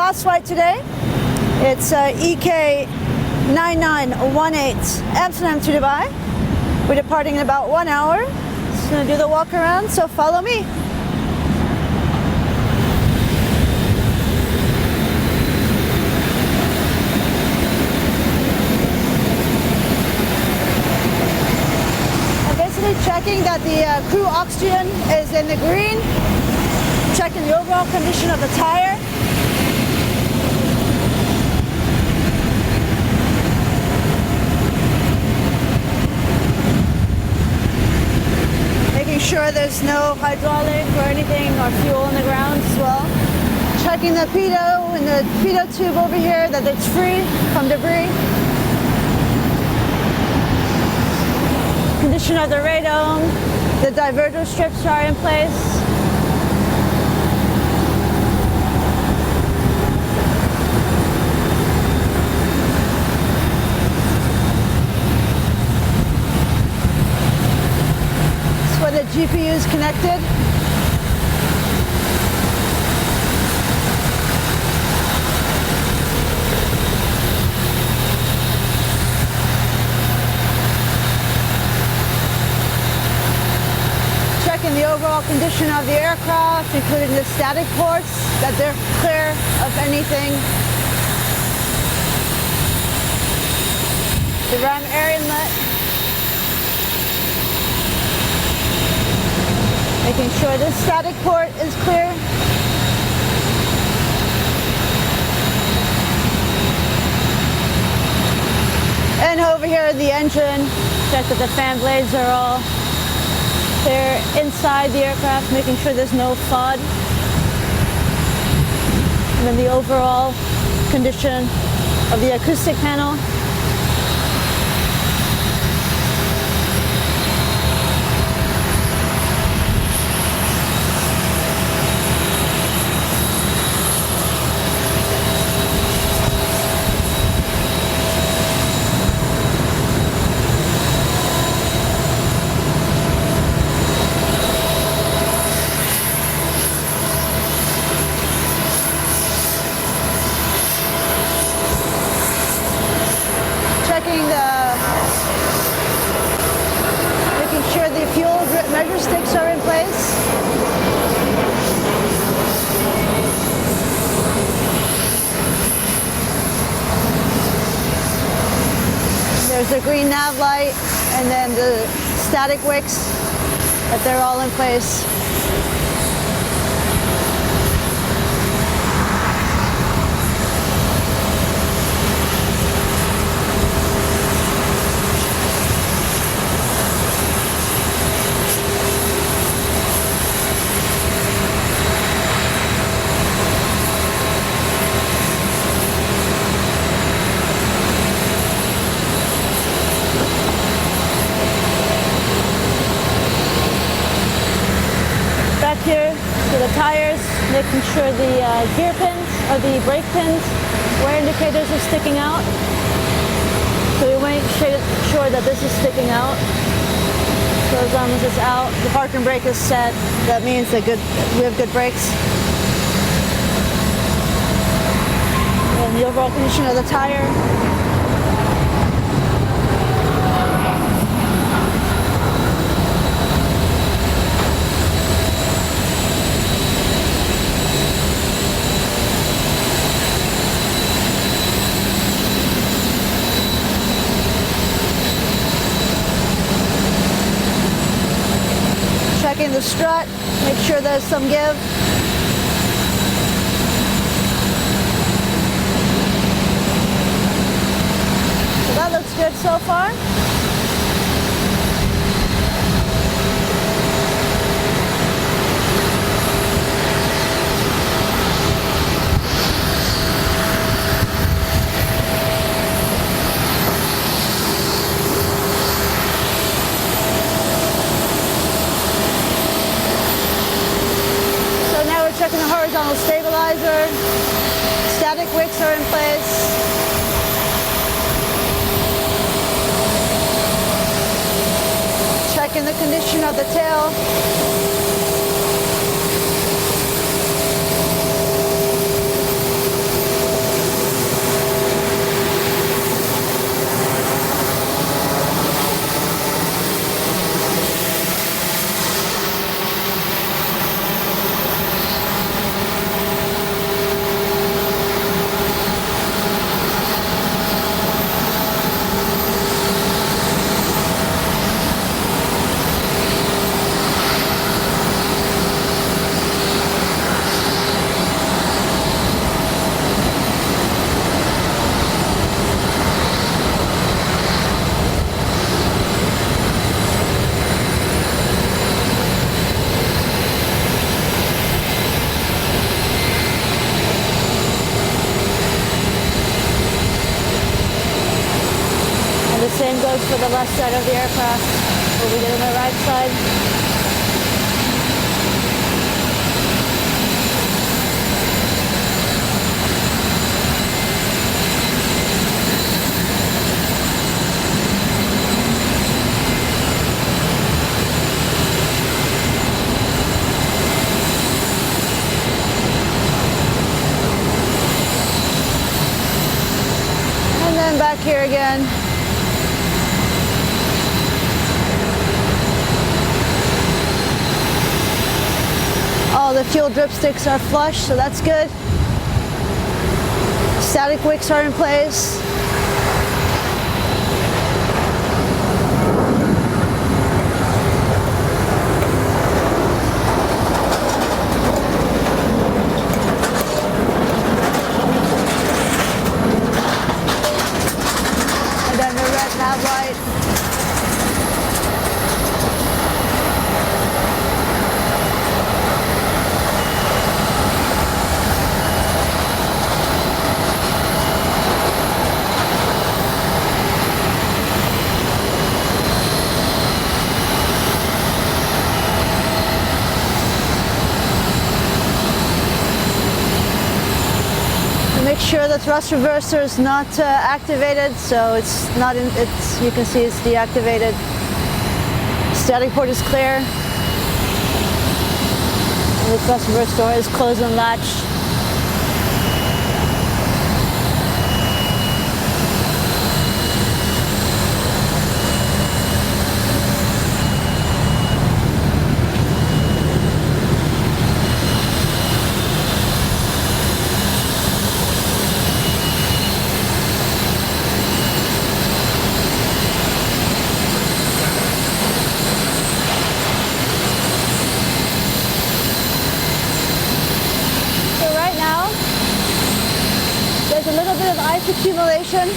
last flight today. It's EK 9918 Amsterdam to Dubai. We're departing in about 1 hour. Just gonna do the walk around, so follow me. Checking that the crew oxygen is in the green, checking the overall condition of the tire. Making sure there's no hydraulic or anything or fuel in the ground as well. Checking the pitot and the pitot tube over here, that it's free from debris. Condition of the radome, the diverter strips are in place. That's where the GPU is connected. The overall condition of the aircraft, including the static ports, that they're clear of anything. The ram air inlet. Making sure this static port is clear. And over here the engine, check that the fan blades are all clear inside the aircraft, making sure there's no FUD. And then the overall condition of the acoustic panel. Making sure the fuel measure sticks are in place. There's the green nav light and then the static wicks, that they're all in place. Here to the tires, making sure the gear pins or the brake pins, wear indicators are sticking out. So we make sure that this is sticking out. So as long as it's out, the parking brake is set. That means that we have good brakes. And the overall condition of the tire. Checking the strut, make sure there's some give. So that looks good so far. Checking the horizontal stabilizer, static wicks are in place. Checking the condition of the tail. goes for the left side of the aircraft. Will we get on the right side? And then back here again. All the fuel dripsticks are flush, so that's good. Static wicks are in place. And then the red nav light. Make sure the thrust reverser is not activated, so it's not in. It's, you can see it's deactivated. Static port is clear. And the thrust reverser door is closed and latched. A little bit of ice accumulation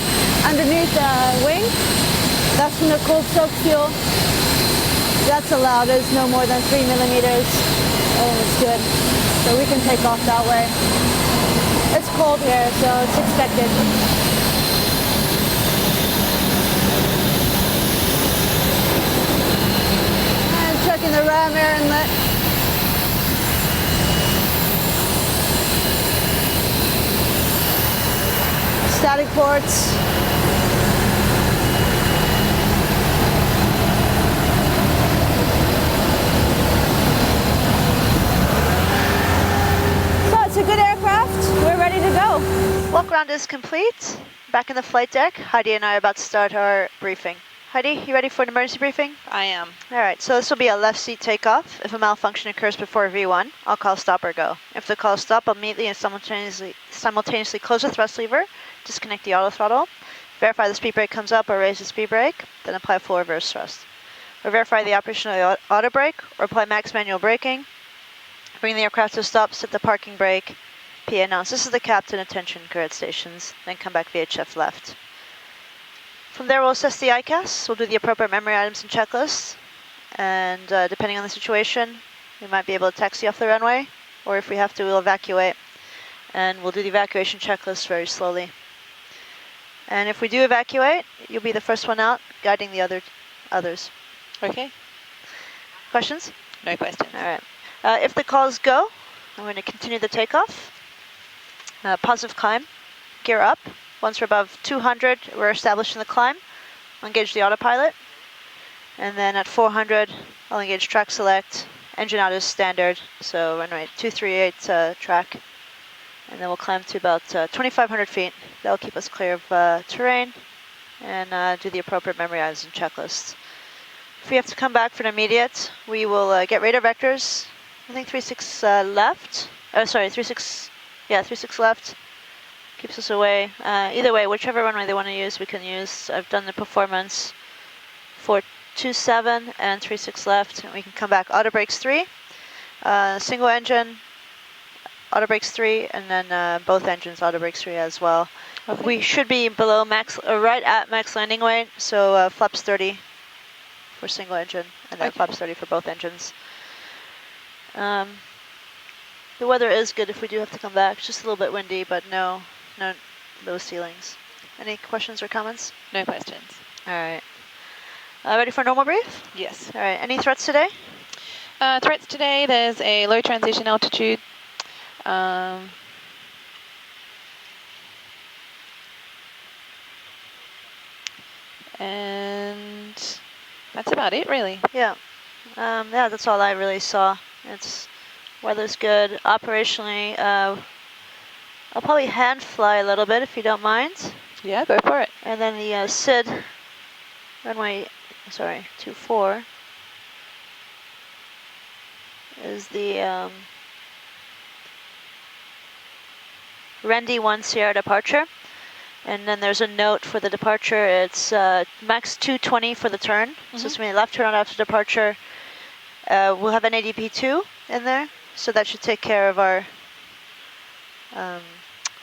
underneath the wing. That's from the cold soaked fuel. That's allowed. It's no more than 3 millimeters, and it's good. So we can take off that way. It's cold here, so it's expected. And checking the ram air inlet. Static ports. So it's a good aircraft. We're ready to go. Walk around is complete. Back in the flight deck, Heidi and I are about to start our briefing. Heidi, you ready for an emergency briefing? I am. All right, so this will be a left seat takeoff. If a malfunction occurs before V1, I'll call stop or go. If the call stop, I'll immediately and simultaneously close the thrust lever, disconnect the auto throttle, verify the speed brake comes up or raise the speed brake, then apply full reverse thrust. Or verify the operation of the auto brake, or apply max manual braking. Bring the aircraft to a stop, set the parking brake. PA announce, this is the captain, attention, current stations, then come back VHF left. From there, we'll assess the ICAS. We'll do the appropriate memory items and checklists. And depending on the situation, we might be able to taxi off the runway, or if we have to, we'll evacuate. And we'll do the evacuation checklist very slowly. And if we do evacuate, you'll be the first one out, guiding the others. Okay. Questions? No questions. All right. If the calls go, I'm going to continue the takeoff. Positive climb, gear up. Once we're above 200, we're establishing the climb. I'll engage the autopilot. And then at 400, I'll engage track select. Engine out is standard, so runway 238 track. And then we'll climb to about 2,500 feet. That'll keep us clear of terrain and do the appropriate memory items and checklists. If we have to come back for an immediate, we will get radar vectors. I think 36 left. Oh, sorry, 36. Yeah, 36 left. Keeps us away. Either way, whichever runway they want to use, we can use. I've done the performance for 27 and 36 left, and we can come back. Auto brakes 3, single engine, auto brakes 3, and then both engines auto brakes 3 as well. Okay. We should be below max, right at max landing weight, so flaps 30 for single engine, and then flaps 30 for both engines. The weather is good if we do have to come back. It's just a little bit windy, but no low ceilings. Any questions or comments? No questions. All right. Ready for normal brief? Yes. All right, any threats today? Threats today, there's a low transition altitude. And that's about it, really. Yeah. Yeah, that's all I really saw. It's weather's good. Operationally, I'll probably hand fly a little bit if you don't mind. Yeah, go for it. And then the SID runway, sorry, 24 is the Rendy 1 Sierra departure. And then there's a note for the departure. It's max 220 for the turn. So it's going to be left turn out after departure. We'll have an ADP2 in there. So that should take care of our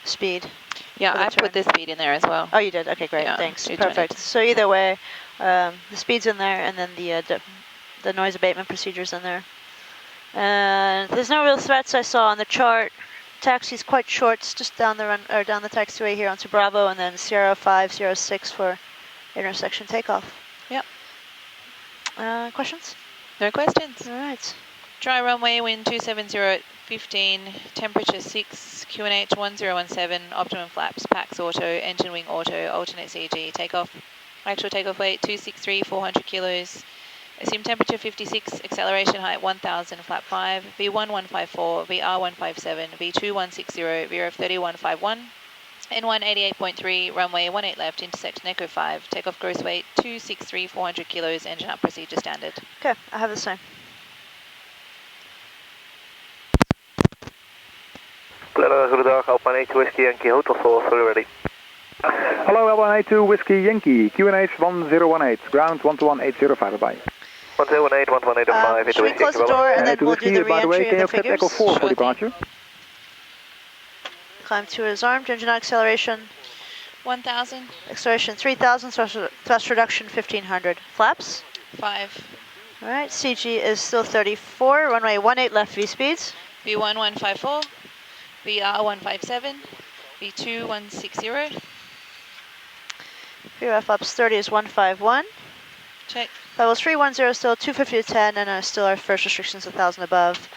speed. Yeah, I put the speed in there as well. Oh, you did? Okay, great. Yeah, Thanks. 220. Perfect. So either way, the speed's in there, and then the noise abatement procedure's in there. And there's no real threats I saw on the chart. Taxi's quite short. It's just down the down the taxiway here onto Bravo, and then Sierra 5, Sierra 6 for intersection takeoff. Yep. Questions? No questions. All right. Dry runway, wind 270 at 15, temperature 6, QNH 1017, optimum flaps, PAX auto, engine wing auto, alternate CG, takeoff. Actual takeoff weight 263, 400 kilos. Assume temperature 56, acceleration height 1000, flap 5, V1154, VR157, V2160, VRF 3151, N1 88.3, runway 18 left, intersection Echo 5, takeoff gross weight 263, 400 kilos, engine up, procedure standard. Okay, I have the same. Goedendag, Alpine 82 Whiskey Yankee Hotel 4, fully ready. Hello, Alpine 82 Whiskey Yankee, QNH 1018, ground 121.805, bye. 1018, 11805, should we close the door and then we'll do the by the way, re-entry can of you the accept figures? Echo 4 for departure? Climb 2 is armed, engine acceleration 1000, acceleration 3000, thrust reduction 1500. Flaps? 5, All right, CG is still 34, runway 18 left V speeds. V1154, VR157, V2160, VRF ups 30 is 151. check. Levels 310 still 250 to 10, and still our first restrictions 1000 above.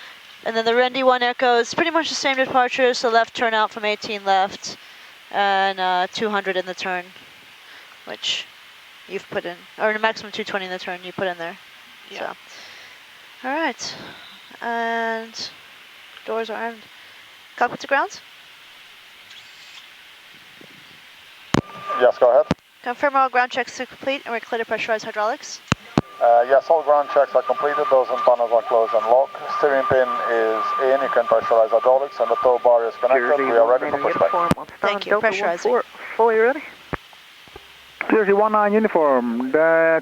And then the Rendy 1 Echo is pretty much the same departure, so left turn out from 18 left, and 200 in the turn, which you've put in, or the maximum 220 in the turn you put in there. Yeah. So. All right, and doors are armed. Cockpit to ground. Yes, go ahead. Confirm all ground checks are complete and we're clear to pressurize hydraulics. Yes, all ground checks are completed. Doors and panels are closed and locked. Steering pin is in. You can pressurize hydraulics, and the tow bar is connected. We are ready for pushback. Thank you. Pressurizing. Fully ready. Jersey 19 uniform. The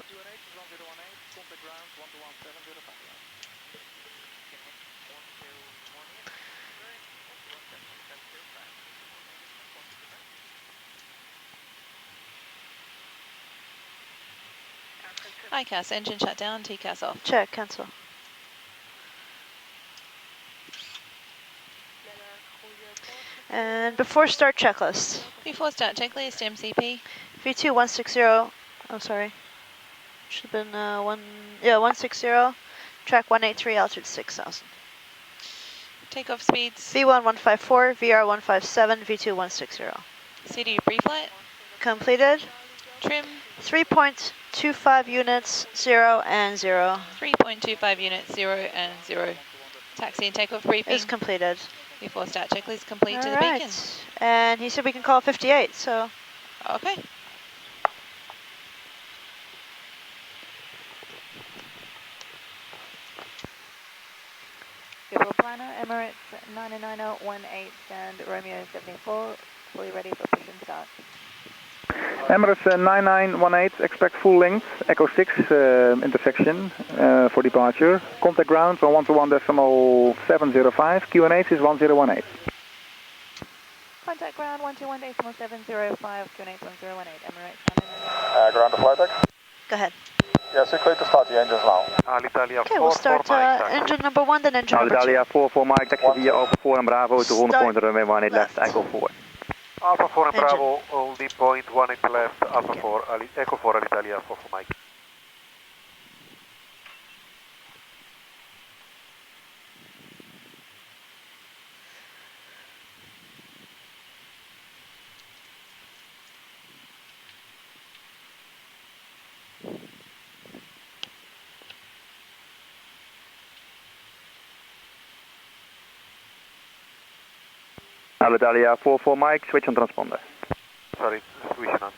ICAS, engine shut down, TCAS off. Check, cancel. And before start checklist. Before start checklist, MCP. V2160, oh sorry. Should have been 160. Track 183, altitude 6000. Takeoff speeds. V1154, VR157, V2160. CDU pre-flight. Completed. Trim. 3.25 units, 0 and 0. 3.25 units, 0 and 0. Taxi and takeoff briefing. Is completed. Before start checklist complete All to the right. beacon. And he said we can call 58, so. Okay. Schiphol planner, Emirates 99018, stand Romeo 74, fully ready for push and start. Emirates 9918, expect full length, Echo 6 intersection for departure. Contact ground on 121.705, QNH is 1018. Contact ground 121.705, QNH 1018, Emirates 990. Ground to flight deck. Go ahead. Yes, you're clear to start the engines now. Alitalia Okay, we'll start engine number 1, then engine number 2. Alitalia 4 Mike, taxi via Alpha 4 and Bravo to 100 runway 18 left, Echo 4. Alpha 4 and Engine. Bravo, holding point 18 left, Alpha 4, Echo 4, Alitalia 4 for Mike. Alitalia 44 Mike, switch on transponder. Sorry, switch on.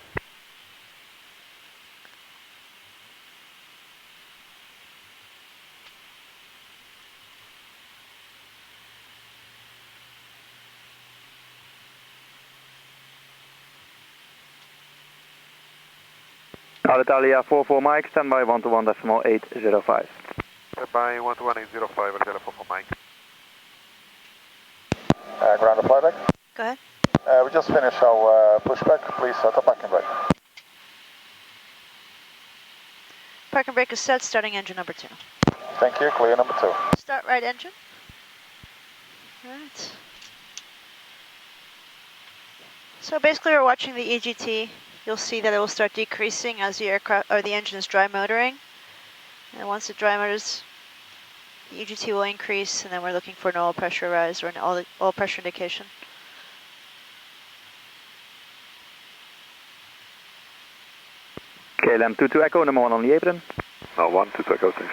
Alitalia 44 Mike, standby 121.805. Standby 121.805, Alitalia 44 Mike. Ground to flyback. Go ahead. We just finished our pushback. Please set the parking brake. Parking brake is set, starting engine number 2. Thank you. Clear number 2. Start right engine. Alright. So basically we're watching the EGT. You'll see that it will start decreasing as the aircraft or the engine is dry motoring. And once it dry motors, the EGT will increase, and then we're looking for an oil pressure rise or an oil pressure indication. KLM 22 Echo, number 1 on the apron. No, 122 Echo, thanks.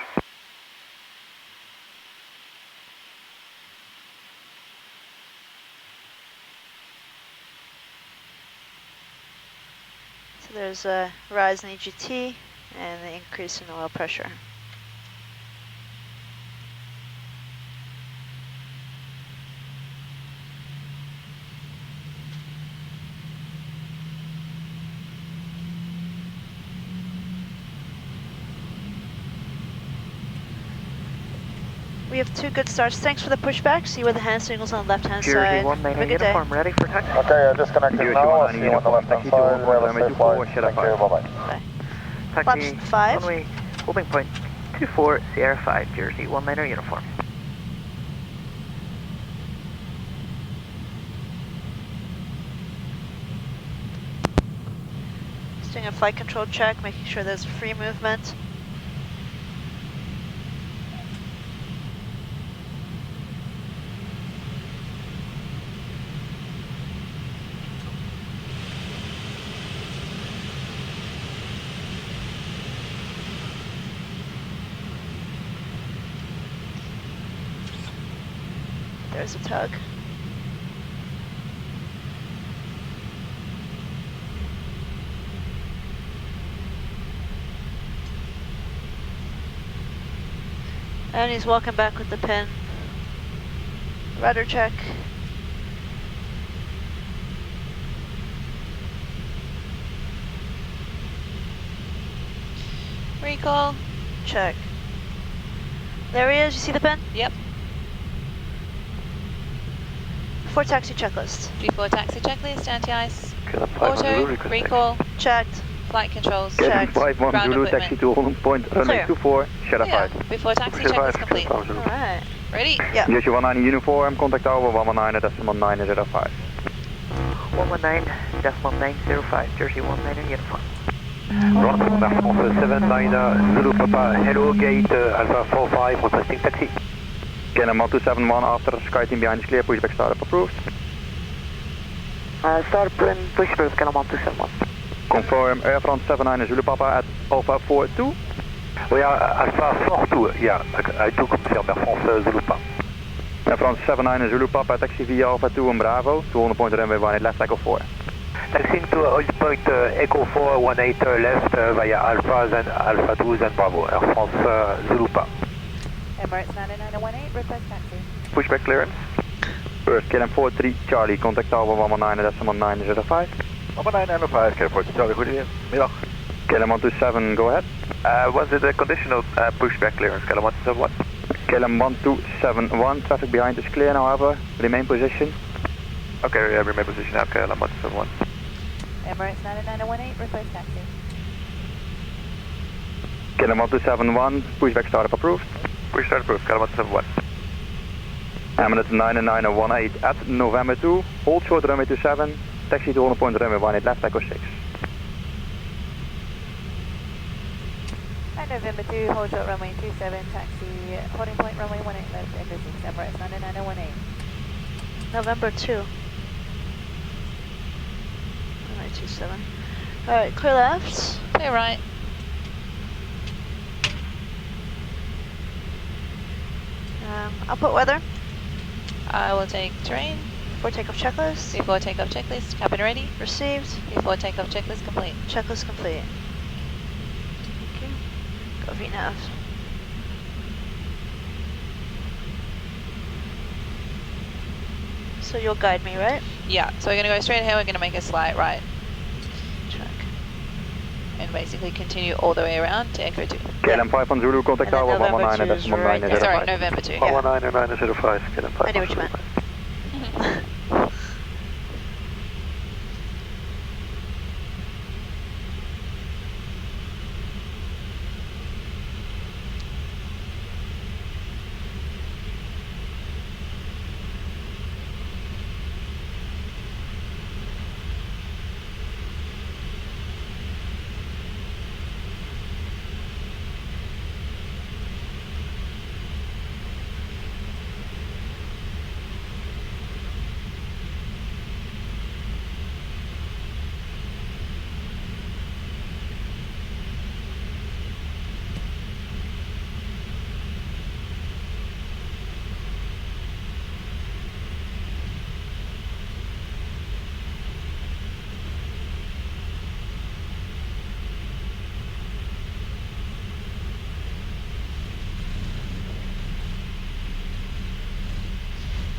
So there's a rise in EGT and the increase in oil pressure. We have 2 good starts. Thanks for the pushback. See where the hand signals on the left-hand side. Jersey 1 main uniform, ready for taxi. Okay, disconnected Jersey now. 1 I'll see you on the left-hand side. We have a safe flight. Thank you. Bye-bye. Bye. Taxi, Flaps 5. runway, holding point 24, Sierra 5, Jersey 1 main uniform. Just doing a flight control check, making sure there's free movement. There's a tug. And he's walking back with the pin. Rudder check. Recall. Check. There he is. You see the pin? Yep. Before taxi checklist. Before taxi checklist, anti-ice. Auto, Auto, recall, Checked. flight controls. KLM Checked. 51 Ground Zulu, equipment. taxi to holding point, runway Clear. 24, Shadow Yeah, 5. before taxi Shadow checklist 5, complete. All right. Ready? Yeah. Jersey 19 uniform, contact tower 119.905. 119.905, Jersey 1 main uniform. Ground Air France 79 Zulu Papa, hello, gate Alpha 45, requesting taxi. KLM 1271 after SkyTeam behind is clear, pushback startup approved. Start and push approved, KLM 1271. Confirm Air France 79 Zulu Papa at Alpha 42. We are Alpha 42, yeah, I do confirm Air France Zulu Papa. Air France 79 Zulu Papa, taxi via Alpha 2 on Bravo, 200 point runway 18 left, Echo 4. Taxiing to hold point Echo 4, 18 left via Alpha, then Alpha 2, then Bravo, Air France Zulu Papa. Emirates 99018, request taxi. Pushback clearance. First KLM 43 Charlie, contact tower 119.905. 11905, KLM 43 Charlie, goedemiddag. KLM 127, go ahead. Was it a conditional pushback clearance, KLM 171? KLM 1271, traffic behind is clear, however, remain position. Okay, we have remain position now, KLM 171. Emirates 99018, request taxi. KLM 1271, pushback startup approved. Push start approved, KLM 171. Emirates 99018 at November 2, hold short runway 27, taxi to 100 point runway 18 left, Echo 6. And November 2, hold short runway 27, taxi, holding point runway 18 left, Echo 6, Emirates 99018. November 2. Runway 27. All right, clear left. Clear right. I'll put weather. I will take terrain. Before takeoff checklist. Before takeoff checklist, cabin ready. Received. Before takeoff checklist complete. Checklist complete. Okay. Go VNAV. So you'll guide me, right? Yeah, so we're going to go straight ahead, we're going to make a slight right. Track. And basically continue all the way around to Echo 2. KLM 5 on Zulu, contact And then tower November 2 is right 119.905. there. Sorry, November 2. Yeah. 119.905, KLM 5. I knew what you meant.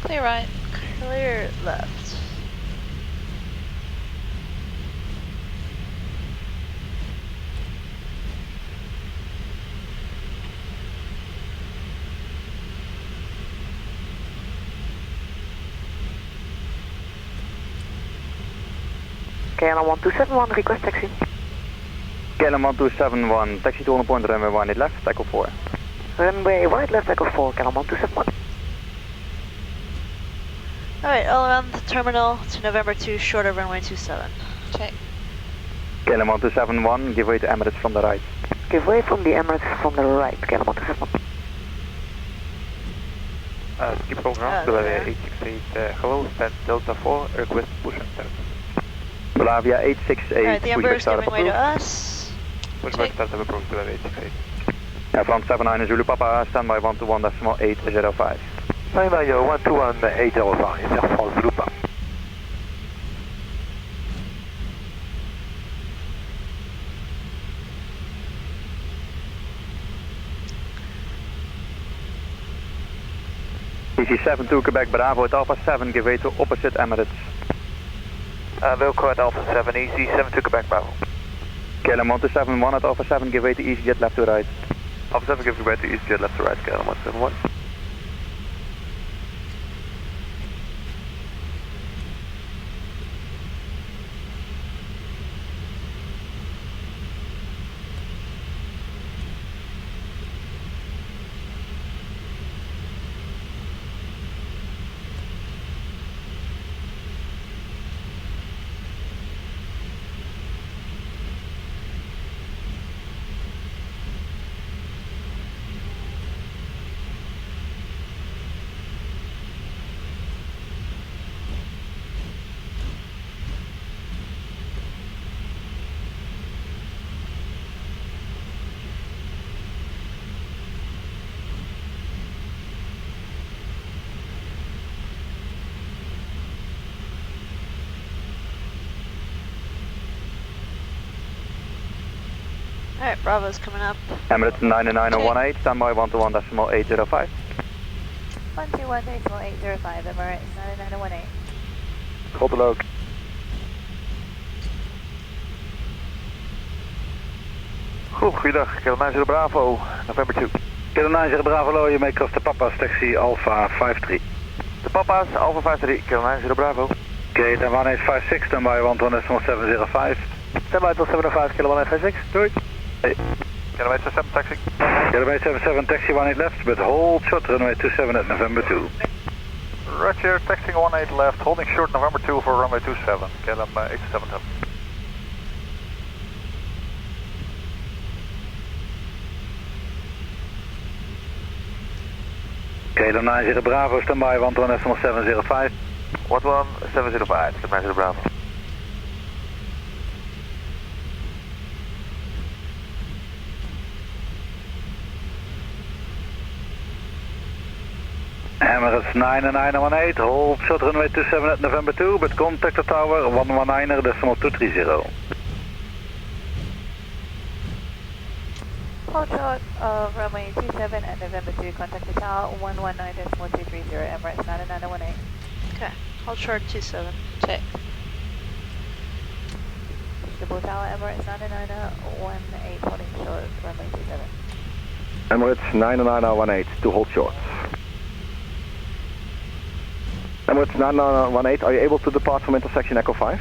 Clear right. Clear left. KLM 1271, request taxi. KLM 1271, taxi to 1 runway 18 left, tackle 4. Runway right left, echo 4, KLM 1271. Alright, all around the terminal to November 2, short of runway 27. Check. KLM 1271, give way to Emirates from the right. Give way from the Emirates from the right, KLM 1271. Schiphol ground, there. Belavia 868, hello, stand Delta 4, request push and start. Belavia 868, Alright, the Ember is start giving way to us. Push back start of approach, Belavia 868. Yeah, from 79 Zulu Papa, standby 121.805. Standby 121.805, Air France Zulu Papa. EC7 to Quebec Bravo at Alpha 7, give way to opposite Emirates. Wilco at Alpha 7, EC7 to Quebec Bravo. KLM 1271 at Alpha 7, give way to EasyJet left to right. Alpha 7 gives way to EasyJet left to right, KLM 171. Alright, Bravo's coming up. Emirates 99018, standby 121.805. 121.805, Emirates 9918. Hold the low. Goed, goeiedag, KLM 90 Bravo, November 2. KLM 90 Bravo, you make cross the Papa's taxi Alpha 53. De Papa's, Alpha 53, KLM 90 Bravo. Okay, then 1856, standby 121.705. Standby till 705, KLM 1856, doei. Hey. KLM 877 taxi. KLM 877 taxi 18 left, but hold short runway 27 at November 2. Roger, taxiing 18 left, holding short November 2 for runway 27, KLM 877. KLM 90 Bravo, standby 121.705. 11705, KLM 90 Bravo. Emirates 99918, hold short runway 27 at November 2, but contact the tower 119er, decimal 230. Hold short of runway 27 at November 2, contact the tower 119.230, Emirates 99918. Okay, hold short 27. Check. Schiphol Tower, Emirates 99918, holding short, runway 27. Emirates 99918 to hold short. Emirates 99918, are you able to depart from intersection Echo 5?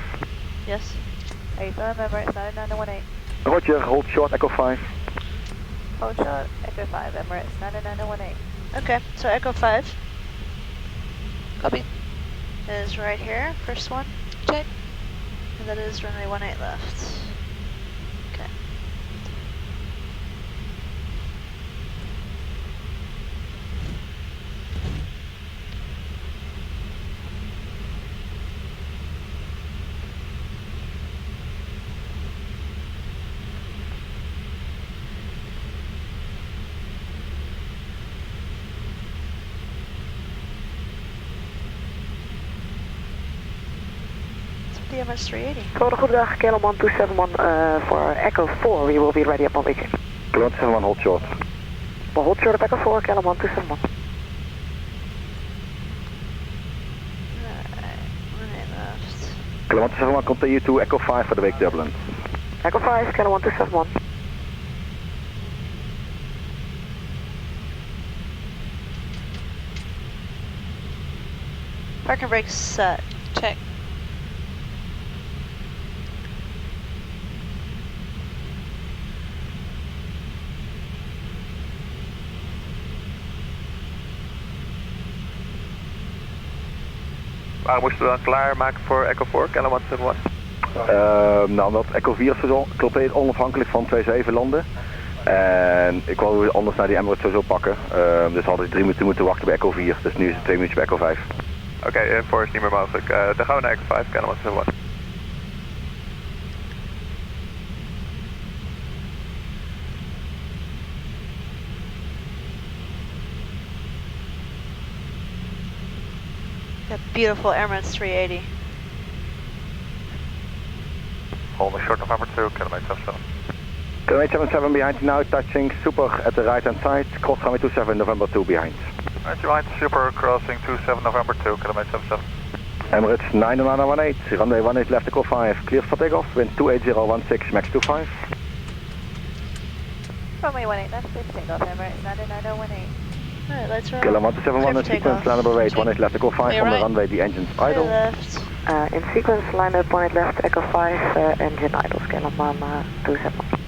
Yes. Affirm, Emirates 99918. Roger, hold short Echo 5. Hold short, Echo 5, Emirates 99918. Okay, so Echo 5 Copy. is right here, first one. Check. And that is runway 18 left. Okay. The Emirates 380. Code goedendag, KLM 1271 for Echo 4, we will be ready upon reaching. KLM 271, hold short. We'll hold short of Echo 4, KLM 1271. Alright, 18 left. KLM 271, continue to Echo 5 for the wake Dublin. Echo 5, KLM 1271. Park and brake set. Check. Waar moesten we dan klaarmaken voor Echo 4, KLM 171? Nou, omdat Echo 4 is compleet onafhankelijk van 27 landen. En ik wou anders naar die Emirates sowieso pakken. Dus hadden we 3 minuten moeten wachten bij Echo 4. Dus nu is het 2 minuutjes bij Echo 5. Oké, 4 is niet meer mogelijk. Dan gaan we naar Echo 5, KLM 171. That beautiful Emirates 380. Hold short November 2, KLM 877. KLM 877 behind you now, touching super at the right hand side. Cross runway 27 November 2 behind. Right behind super, crossing 27 November 2, KLM 877. Emirates 99918, runway 18 left Echo 5, clear for takeoff, wind 28016, max 25. Runway 18 left, clear for takeoff, Emirates 99918. Alright, let's roll. KLM 1271 in sequence, line number 8, 18 left Echo 5 Clear on the right. runway, the engine's Clear idle. left. In sequence, line up 18 left, Echo 5, engine idle, KLM 271.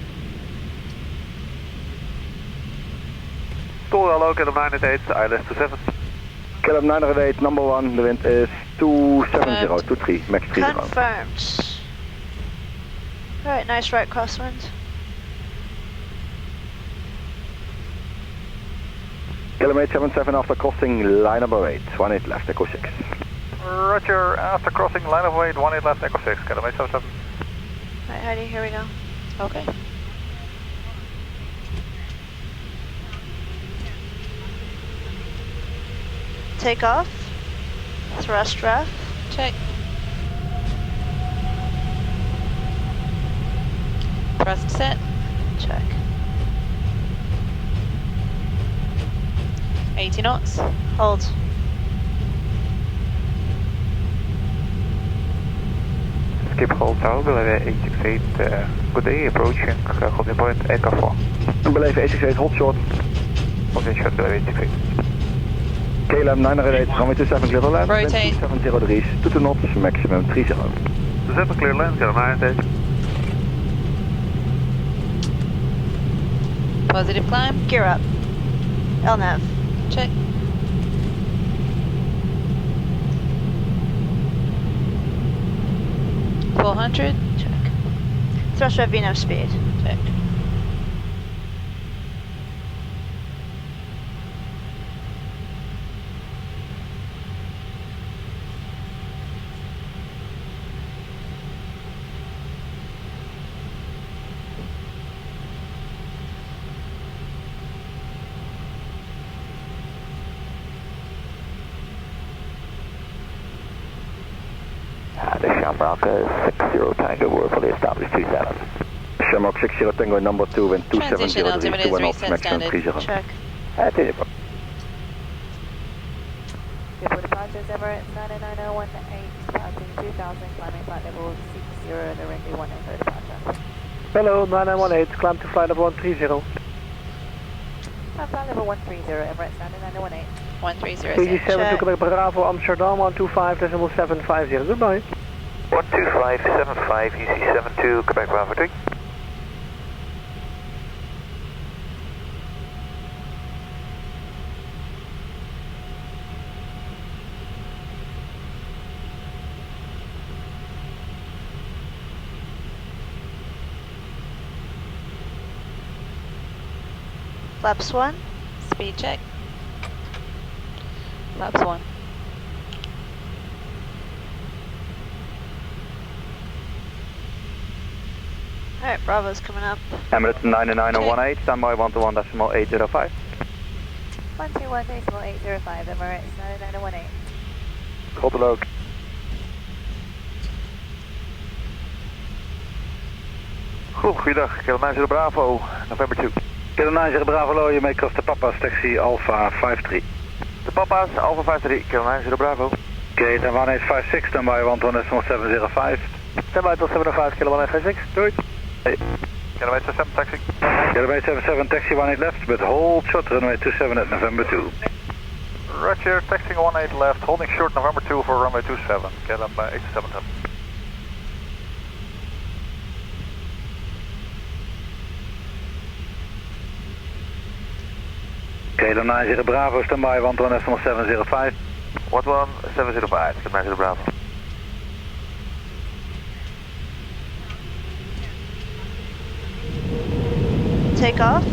Stoel hello, KLM 988, ILS 27. KLM 988, number 1, the wind is 270, 23, max 30. Confirmed. Alright, nice right crosswind. KLM 877 after crossing line number 8, 18 left Echo 6. Roger, after crossing line of 8, 18 left Echo 6, KLM 877. Alright, Heidi, here we go. Okay. Take off. Thrust ref. Check. Thrust set. Check. 80 knots. Hold. Schiphol Tower, below 868, good day, approaching holding point Echo 4. Beleven 868, hold short. Holding short below 868. KLM 988, runway 27 clear to land. Rotate. 7 degrees, 2 knots, maximum 30. 27 clear land, KLM 988. Positive climb. Gear up. LNAV. Check. $400. Check. Thrust ref VNAV speed. Check. Shamrock 60 Tango, we're fully established 27. Shamrock 60 Tango, number 2, wind 270 Transition altimeter is 1 knots, reset maximum standard. 30. Check. Schiphol departures Emirates 99018, departing 2000, climbing flight level 60, the runway 180 departure. Hello, 9918, climb to flight level 130. Flight level 130, Emirates 99018. 130. KG7 to Quebec Bravo, Amsterdam 125.750. Goodbye. 12575, UC72, Quebec Bravo 3. Flaps 1. Speed check. Flaps 1. Alright, Bravo's coming up. Emirates 99018, standby 121.805. 121.805, Emirates 99018. Hold the load. Goed, goeiedag, Kilo Bravo, November 2. Kilo 90 Bravo, low, you make cross the Papa's taxi Alpha 53. De Papa's, Alpha 53, Kilo Bravo. Okay, then 1856, standby 121.705. Standby till 705, kilo 1856. Doei. Hey. Kilo 7 taxi. Kilo 77 taxi 18 left, but hold short runway 27 at November 2. Roger, taxiing 18 left, holding short November 2 for runway 27, KLM 877. Kilo 90 Bravo, standby 121.705. 11705, Kilo Bravo. Take off.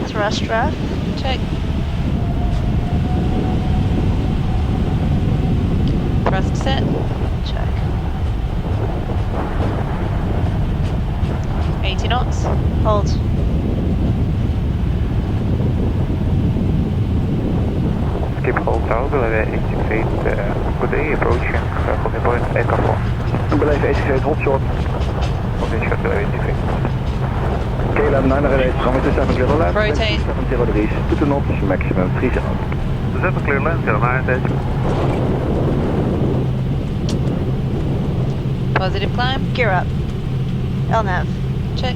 Thrust draft. Check. Thrust set. Check. 80 knots. Hold. Schiphol Tower, 868, good day, approaching, holding point, aircraft 4. Beleven 88 hot short. Holding short, 868. KLM 908, runway 27 clear left. Rotate. 703, 2 knots, maximum 30. 7 clear left, KLM 908. Positive climb. Gear up. LNAV. Check.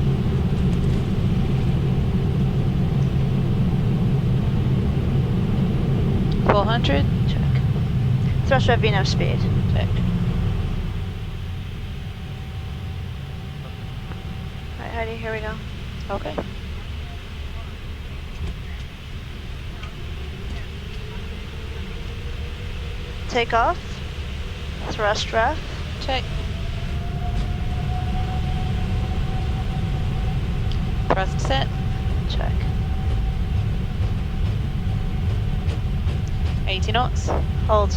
$400. Check. Thrust rev VNAV speed. Check. Alright, Heidi, here we go. Okay. Take off. Thrust draft. Check. Thrust set. Check. 80 knots. Hold.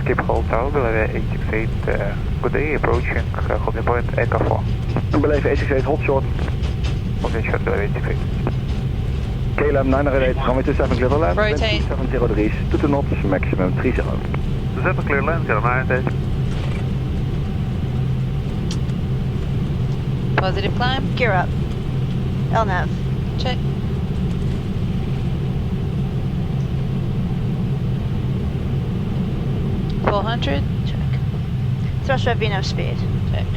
Schiphol Tower, 868, good day, approaching, holding point, aircraft 4. Beleven 88 hot short. Holding short, 868. KLM 908, runway 27 clear left. Rotate. 703, 2 knots, maximum 30. 7 clear left, KLM 908. Positive climb. Gear up. LNAV. Check. $400. Check. Thrust rev VNAV speed. Check.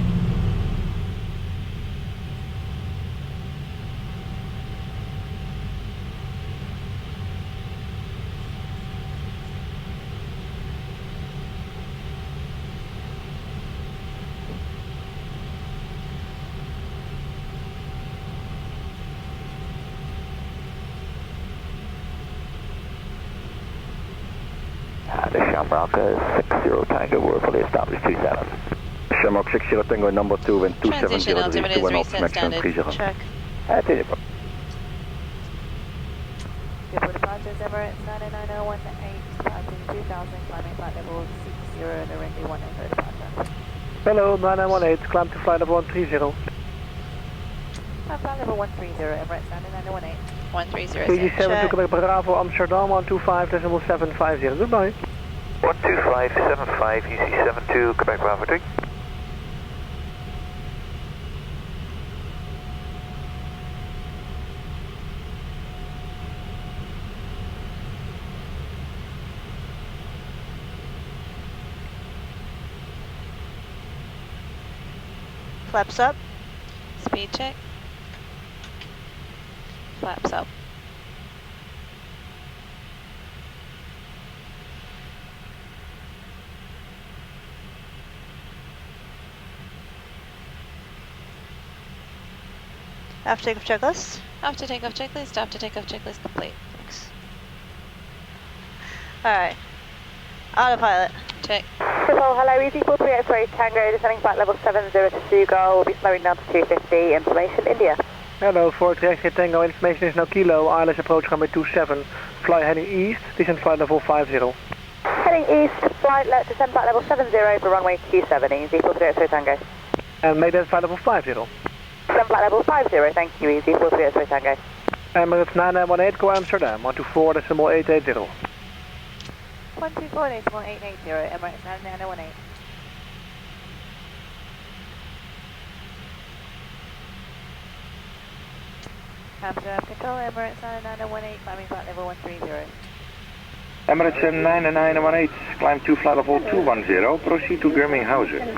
The Shamrock 60 Tango, we're fully established 27. Shamrock 60 Tango, number 2, wind 270 Transition altimeter is 1 knots, reset maximum standard. 30. Check. Schiphol departures Emirates 99018, departing 2000, climbing flight level 60, the runway 180 departure. Hello, 9918, climb to flight level 130. Flight level 130, Emirates 99018. 1307. CG7 to Quebec Bravo, Amsterdam 125.750. Goodbye. 12575, UC72, Quebec Bravo 3. Flaps up. Speed check. Flaps up. After takeoff checklist. After takeoff checklist, after takeoff checklist complete. Thanks. Alright. Autopilot. Check. Schiphol, hello, easy 4383 Tango, descending flight level 70 to Sugo, will be slowing down to 250, information India. Hello, 4383 Tango, information is now Kilo, ILS approach runway 27, fly heading east, descend flight level 50. Heading east, descend flight level 70 for runway 27, easy 4383 Tango. And make that flight level 50. Descend flight level 50, thank you, easy 4383 Tango. Emirates 9918, go Amsterdam, 124.880. 124.880, Emirates 9918. Amsterdam Control, Emirates 9918, climbing flight level 130. Emirates 9918, climb to flight level 210, proceed to Birminghausen.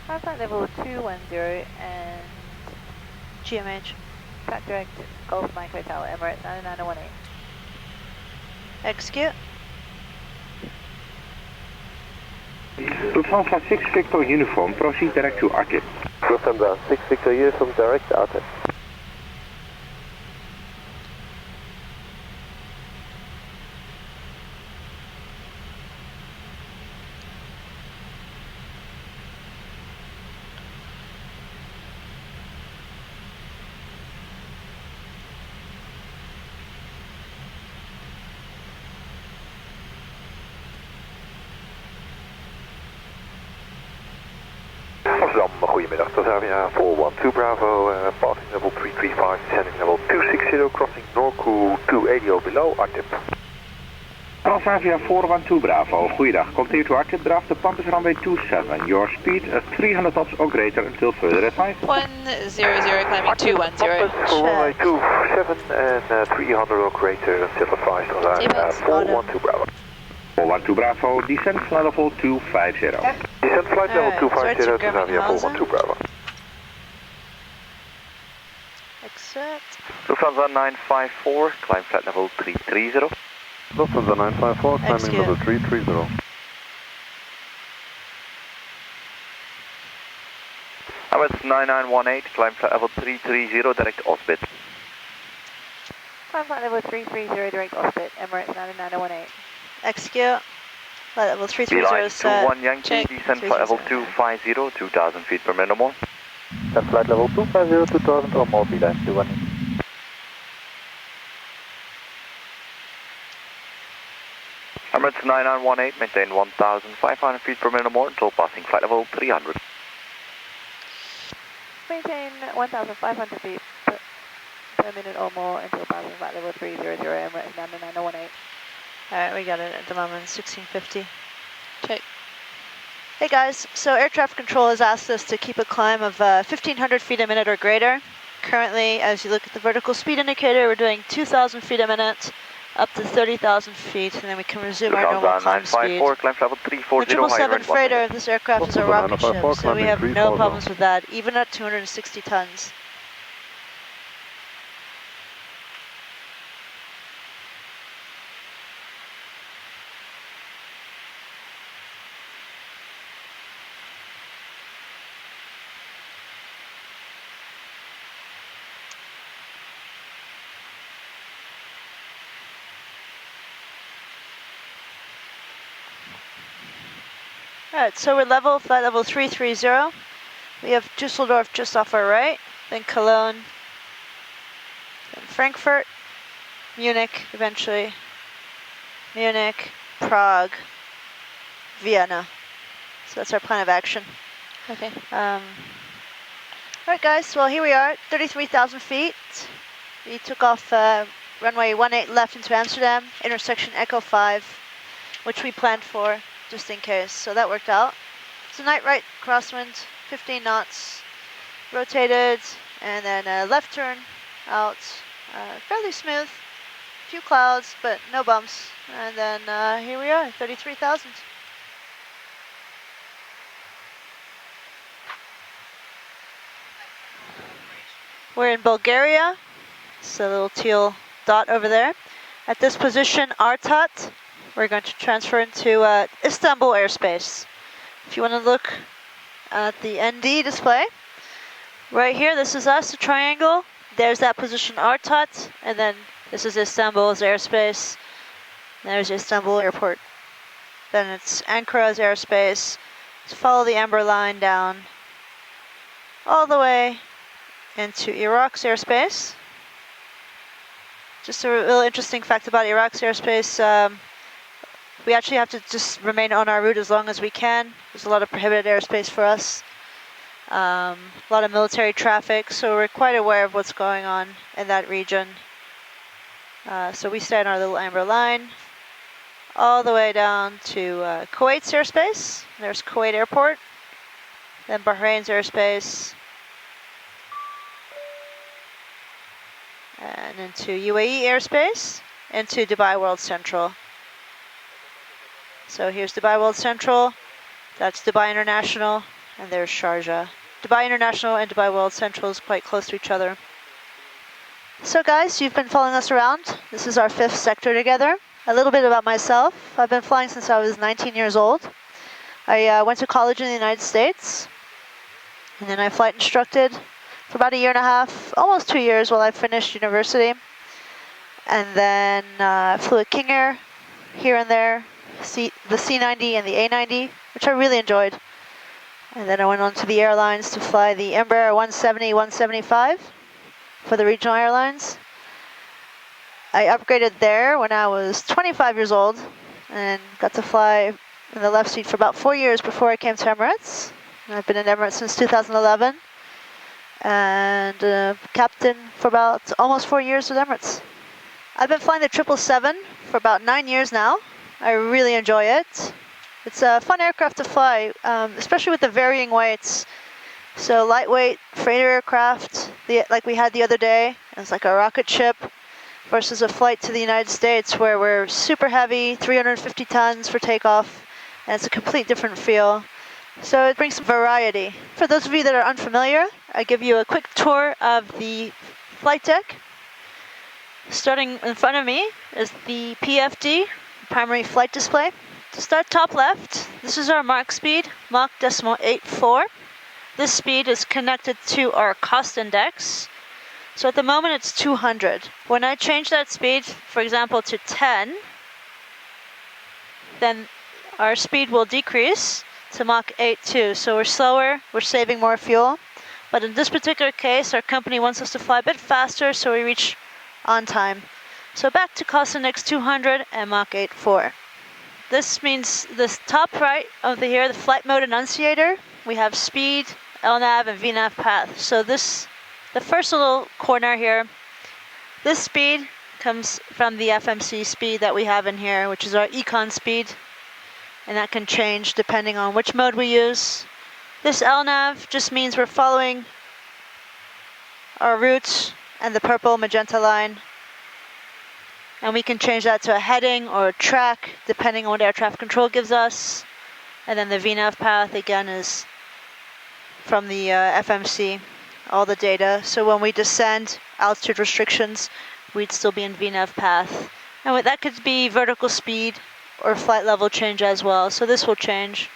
Climb flight level 210 and GMH. track direct Golf Mike Hotel, Emirates 9918. Execute. Lufthansa 6 Victor Uniform, proceed direct to Artip. Lufthansa 6 Victor Uniform, direct out it. Amsterdam, goedemiddag. Transavia 412 Bravo, passing level 335, descending level 260, crossing Norku 280 below, Artip. Transavia 412 Bravo, goeiedag. Continue to Artip, draft the pump is runway 27. Your speed at 300 knots or greater until further advice. 100, climbing 210. For runway 27 and 300 or greater until advice, Transavia 412 Bravo. 412 Bravo, descend flight level 250. Descent flight level 250, sorry to Transavia 412 Bravo. Accept. Lufthansa 954, climb flight level 330. Lufthansa 954, climbing Execute. level 330. Emirates 9918, climb flight level 330, direct Osbit. Climb flight level 330, direct Orbit, Emirates 9918. Execute. Flight level Beeline 330 set. 21 Yankee, Check. descend flight level 250, 2000 feet per minute or more. Descend flight level 250, 2000 or more, Beeline 21. Emirates 9918, maintain 1500 feet per minute or more until passing flight level 300. Maintain 1,500 feet per minute or more until passing flight level 300, Emirates 9918. Alright, we got it at the moment, 1650. Check. Hey guys, so air traffic control has asked us to keep a climb of 1,500 feet a minute or greater. Currently, as you look at the vertical speed indicator, we're doing 2,000 feet a minute, up to 30,000 feet, and then we can resume our normal climb speed. 954, climb level The 340, 777 freighter, this aircraft is a rocket ship, 954, so we climbing have no 340. problems with that, even at 260 tons. Alright, so we're level, flight level 330. We have Dusseldorf just off our right, then Cologne, then Frankfurt, Munich eventually, Munich, Prague, Vienna. So that's our plan of action. Okay. Alright guys, well here we are, 33,000 feet. We took off runway 18 left into Amsterdam, intersection Echo 5, which we planned for just in case, so that worked out. It's a night right crosswind, 15 knots, rotated, and then a left turn out, fairly smooth, few clouds, but no bumps, and then here we are, 33,000. We're in Bulgaria. It's a little teal dot over there. At this position, Artat, we're going to transfer into Istanbul airspace. If you want to look at the ND display, right here, this is us, the triangle. There's that position, Artat, and then this is Istanbul's airspace. There's Istanbul airport. Then it's Ankara's airspace. Just follow the amber line down all the way into Iraq's airspace. Just a real interesting fact about Iraq's airspace, we actually have to just remain on our route as long as we can. There's a lot of prohibited airspace for us, a lot of military traffic, so we're quite aware of what's going on in that region. So we stay on our little amber line all the way down to Kuwait's airspace. There's Kuwait Airport, then Bahrain's airspace, and into UAE airspace, into Dubai World Central. So here's Dubai World Central, that's Dubai International, and there's Sharjah. Dubai International and Dubai World Central is quite close to each other. So guys, you've been following us around. This is our 5th sector together. A little bit about myself. I've been flying since I was 19 years old. I went to college in the United States, and then I flight instructed for about 1.5 years, almost 2 years while I finished university. And then flew at King Air here and there, the C90 and the A90, which I really enjoyed. And then I went on to the airlines to fly the Embraer 170, 175 for the regional airlines. I upgraded there when I was 25 years old and got to fly in the left seat for about 4 years before I came to Emirates. And I've been in Emirates since 2011. And captain for about almost 4 years with Emirates. I've been flying the 777 for about 9 years now. I really enjoy it. It's a fun aircraft to fly, especially with the varying weights. So lightweight freighter aircraft, like we had the other day, it's like a rocket ship, versus a flight to the United States where we're super heavy, 350 tons for takeoff, and it's a complete different feel. So it brings some variety. For those of you that are unfamiliar, I give you a quick tour of the flight deck. Starting in front of me is the PFD, primary flight display. To start top left, this is our Mach speed, Mach 0.84. This speed is connected to our cost index. So at the moment it's 200. When I change that speed, for example, to 10, then our speed will decrease to Mach 8.2. So we're slower, we're saving more fuel. But in this particular case, our company wants us to fly a bit faster so we reach on time. So back to cost index 200 and Mach 8.4. This means this top right over here, the flight mode enunciator, we have speed, LNAV, and VNAV path. So this, the first little corner here, this speed comes from the FMC speed that we have in here, which is our econ speed. And that can change depending on which mode we use. This LNAV just means we're following our route and the purple magenta line. And we can change that to a heading or a track depending on what air traffic control gives us. And then the VNAV path again is from the FMC, all the data. So when we descend altitude restrictions, we'd still be in VNAV path. And that could be vertical speed or flight level change as well. So this will change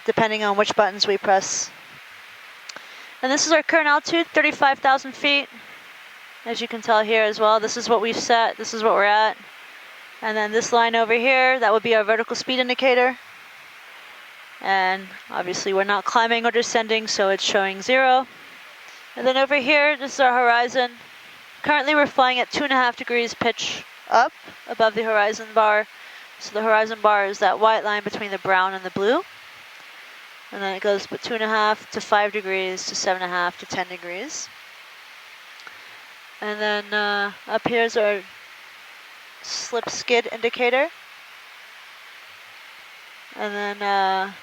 depending on which buttons we press. And this is our current altitude, 35,000 feet. As you can tell here as well, this is what we've set, this is what we're at. And then this line over here, that would be our vertical speed indicator. And obviously we're not climbing or descending, so it's showing 0. And then over here, this is our horizon. Currently we're flying at 2.5 degrees pitch up above the horizon bar. So the horizon bar is that white line between the brown and the blue. And then it goes from 2.5 to 5 degrees to 7.5 to 10 degrees. And then up here is our slip skid indicator. And then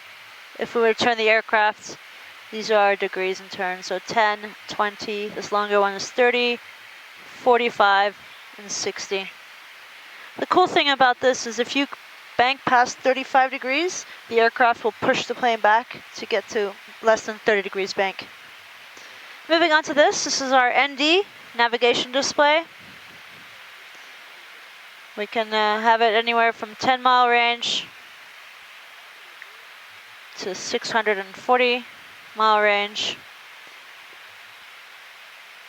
if we were to turn the aircraft, these are our degrees in turn. So 10, 20, this longer one is 30, 45, and 60. The cool thing about this is if you bank past 35 degrees, the aircraft will push the plane back to get to less than 30 degrees bank. Moving on to this is our ND navigation display. We can have it anywhere from 10-mile range to 640-mile range.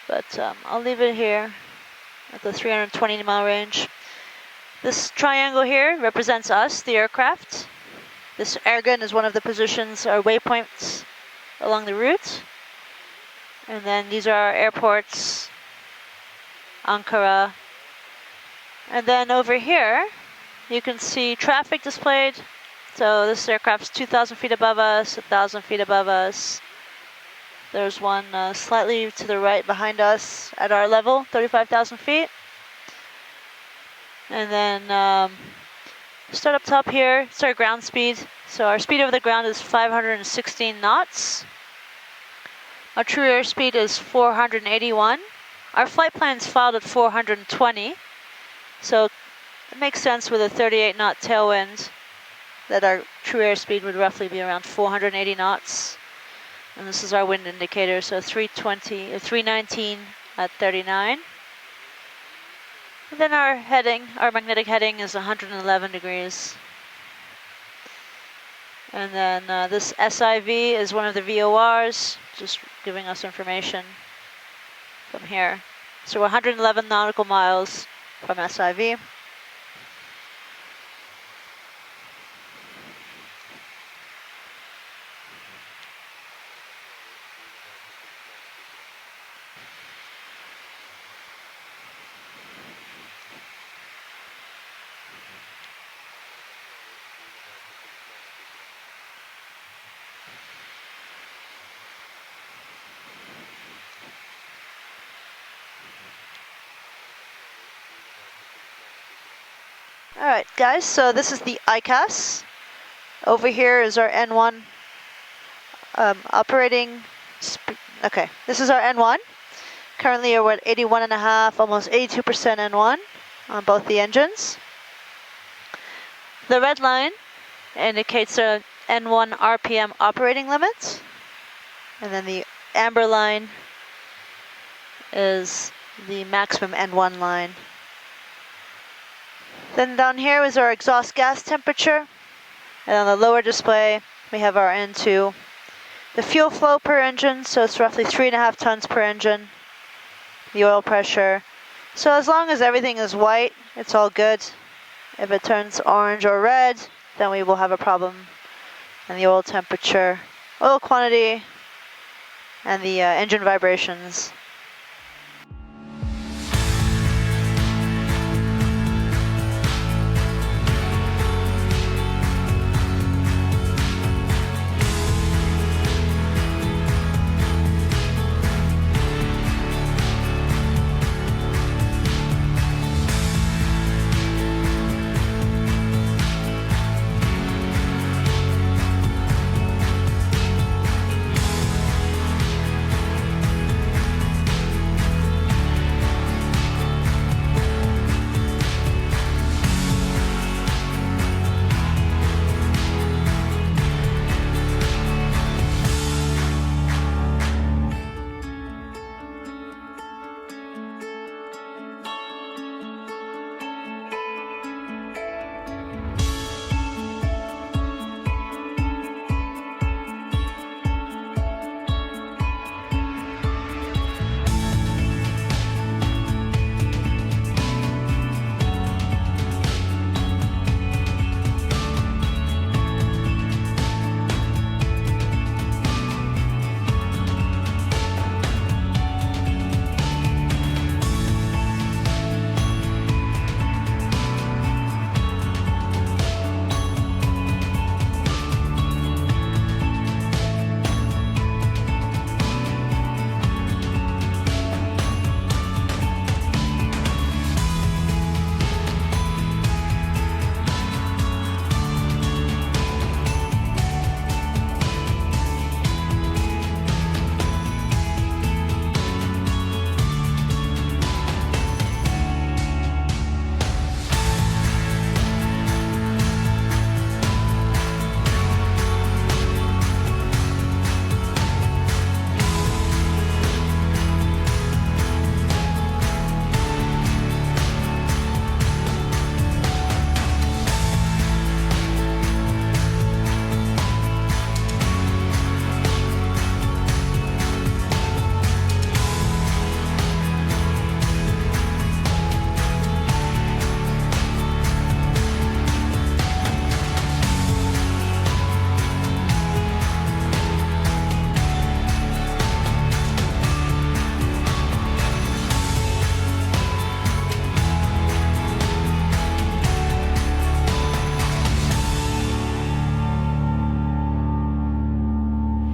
But I'll leave it here at the 320-mile range. This triangle here represents us, the aircraft. This airgun is one of the positions or waypoints along the route. And then these are our airports, Ankara. And then over here, you can see traffic displayed. So this aircraft's 2,000 feet above us, 1,000 feet above us. There's one slightly to the right behind us at our level, 35,000 feet. And then start up top here, it's our ground speed. So our speed over the ground is 516 knots. Our true airspeed is 481. Our flight plan's filed at 420. So it makes sense with a 38 knot tailwind that our true airspeed would roughly be around 480 knots. And this is our wind indicator, so 319 at 39. And then our heading, our magnetic heading is 111 degrees. And then this SIV is one of the VORs, just giving us information from here. So we're 111 nautical miles from SIV. All right, guys, so this is the ICAS. Over here is our N1 operating. Okay, this is our N1. Currently we're at 81.5, almost 82% N1 on both the engines. The red line indicates our N1 RPM operating limit. And then the amber line is the maximum N1 line. Then down here is our exhaust gas temperature. And on the lower display, we have our N2. The fuel flow per engine, so it's roughly 3.5 tons per engine. The oil pressure. So as long as everything is white, it's all good. If it turns orange or red, then we will have a problem. And the oil temperature, oil quantity, and the engine vibrations.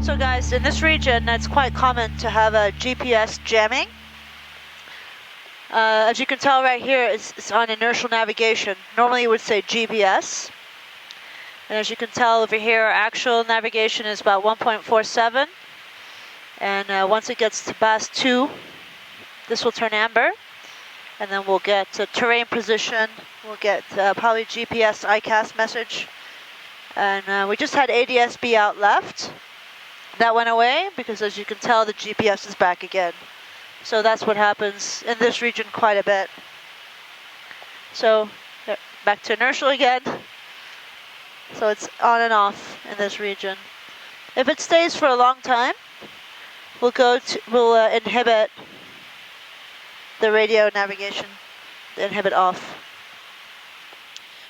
So guys, in this region, it's quite common to have a GPS jamming. As you can tell right here, it's on inertial navigation. Normally you would say GPS. And as you can tell over here, our actual navigation is about 1.47. And once it gets to BAS 2, this will turn amber. And then we'll get terrain position. We'll get probably GPS ICAS message. And we just had ADS-B out left. That went away because, as you can tell, the GPS is back again. So that's what happens in this region quite a bit. So back to inertial again. So it's on and off in this region. If it stays for a long time, we'll inhibit the radio navigation, inhibit off.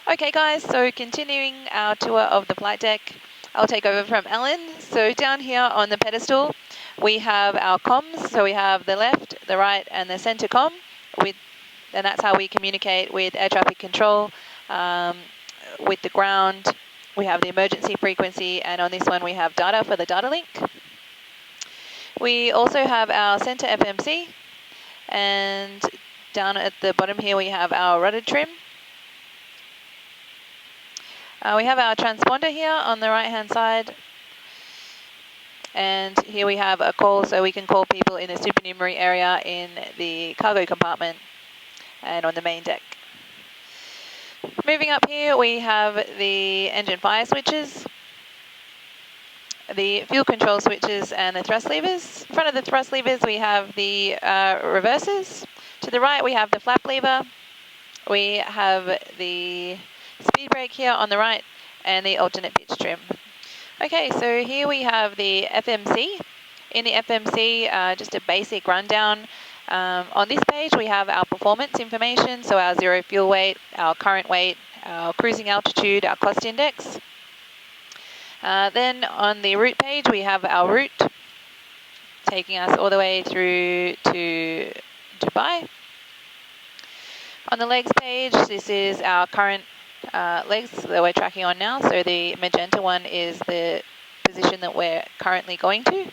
Okay guys, so continuing our tour of the flight deck, I'll take over from Ellen. So down here on the pedestal, we have our comms. So we have the left, the right, and the center comm, and that's how we communicate with air traffic control, with the ground. We have the emergency frequency, and on this one we have data for the data link. We also have our center FMC, and down at the bottom here we have our rudder trim. We have our transponder here on the right hand side, and here we have a call, so we can call people in the supernumerary area in the cargo compartment and on the main deck. Moving up here we have the engine fire switches, the fuel control switches, and the thrust levers. In front of the thrust levers we have the reversers. To the right we have the flap lever. We have the speed brake here on the right and the alternate pitch trim. Okay, so here we have the FMC. In the FMC, just a basic rundown. On this page we have our performance information, so our zero fuel weight, our current weight, our cruising altitude, our cost index. Then on the route page we have our route, taking us all the way through to Dubai. On the legs page, this is our current legs that we're tracking on now. So the magenta one is the position that we're currently going to.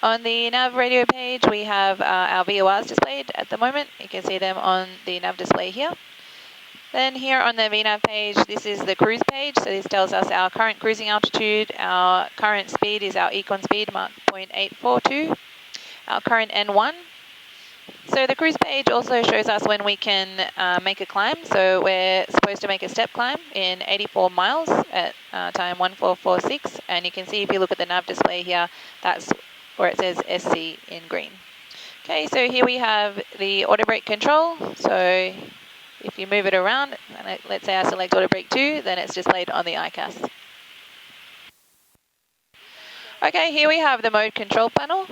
On the nav radio page, we have our VORs displayed at the moment. You can see them on the nav display here. Then here on the VNAV page, this is the cruise page. So this tells us our current cruising altitude. Our current speed is our econ speed, Mach 0.842. Our current N1. So the cruise page also shows us when we can make a climb. So we're supposed to make a step climb in 84 miles at time 1446. And you can see if you look at the nav display here, that's where it says SC in green. Okay, so here we have the auto brake control. So if you move it around, and let's say I select auto brake 2, then it's displayed on the ICAS. Okay, here we have the mode control panel.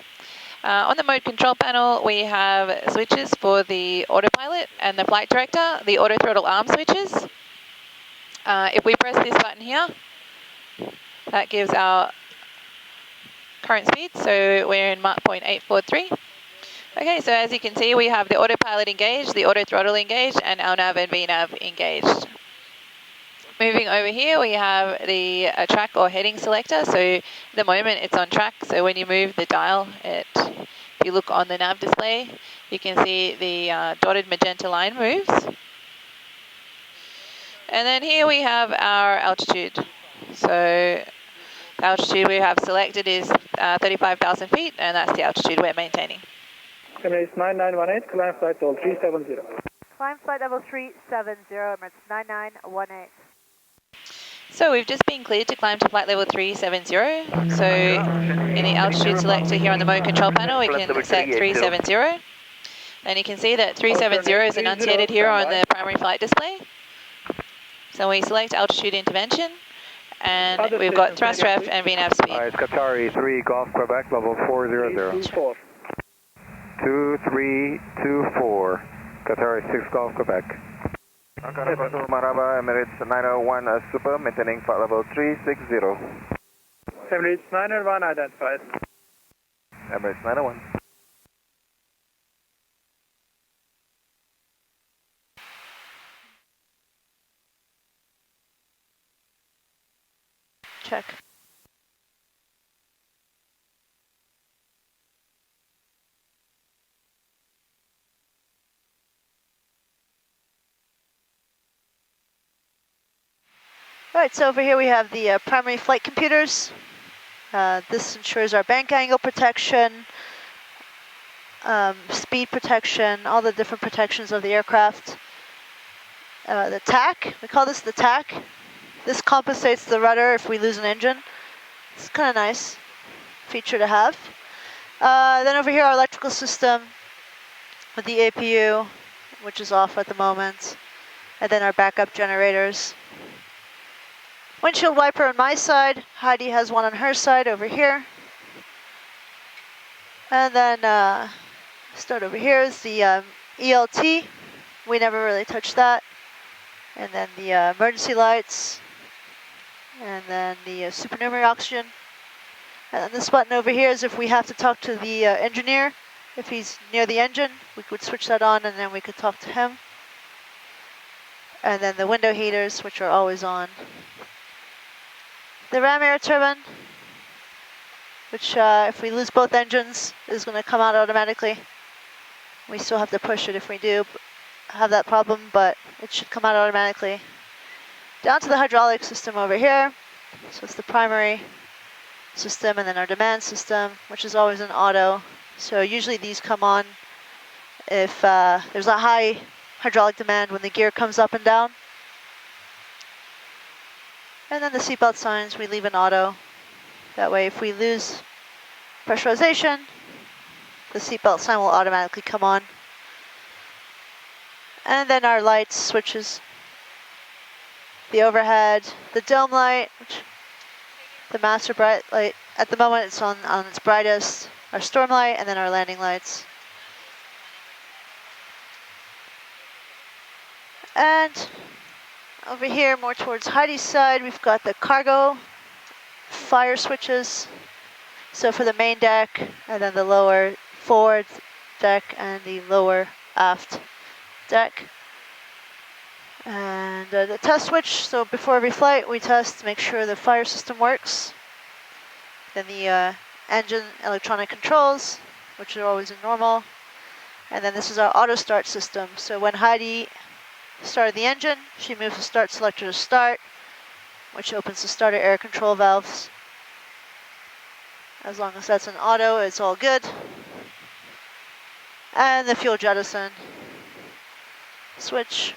On the mode control panel, we have switches for the autopilot and the flight director, the auto throttle arm switches. If we press this button here, that gives our current speed, so we're in Mach 0.843. Okay, so as you can see, we have the autopilot engaged, the auto throttle engaged, and our nav and VNav engaged. Moving over here, we have the track or heading selector. So at the moment it's on track. So when you move the dial, if you look on the nav display, you can see the dotted magenta line moves. And then here we have our altitude. So the altitude we have selected is 35,000 feet, and that's the altitude we're maintaining. Emirates 9918, climb flight level 370. Climb flight level 370, Emirates 9918. So we've just been cleared to climb to flight level 370. So in the altitude selector here on the mode control panel, we can set 370. And you can see that 370 is enunciated here on the primary flight display. So we select altitude intervention, and we've got thrust ref and VNav speed. It's Qatari 3 Golf Quebec, level 400. 2324, Qatari 6 Golf Quebec. Maraba, Emirates 901 Super, maintaining flight level 360. Emirates 901 identified. Emirates 901. Check. Right, so over here we have the primary flight computers. This ensures our bank angle protection, speed protection, all the different protections of the aircraft. The tack, we call this the tack. This compensates the rudder if we lose an engine. It's kind of nice feature to have. Then over here our electrical system with the APU, which is off at the moment. And then our backup generators. Windshield wiper on my side. Heidi has one on her side over here. And then start over here is the ELT. We never really touched that. And then the emergency lights. And then the supernumerary oxygen. And then this button over here is if we have to talk to the engineer. If he's near the engine, we could switch that on and then we could talk to him. And then the window heaters, which are always on. The ram air turbine, which if we lose both engines, is going to come out automatically. We still have to push it if we do have that problem, but it should come out automatically. Down to the hydraulic system over here. So it's the primary system and then our demand system, which is always in auto. So usually these come on if there's a high hydraulic demand when the gear comes up and down. And then the seatbelt signs we leave in auto. That way if we lose pressurization, the seatbelt sign will automatically come on. And then our lights switches. The overhead, the dome light, the master bright light. At the moment it's on its brightest. Our storm light and then our landing lights. And over here, more towards Heidi's side, we've got the cargo fire switches. So for the main deck, and then the lower forward deck, and the lower aft deck. And the test switch, so before every flight, we test to make sure the fire system works. Then the engine electronic controls, which are always in normal. And then this is our auto start system. So when Heidi started the engine, she moves the start selector to start, which opens the starter air control valves. As long as that's in auto, it's all good. And the fuel jettison switch.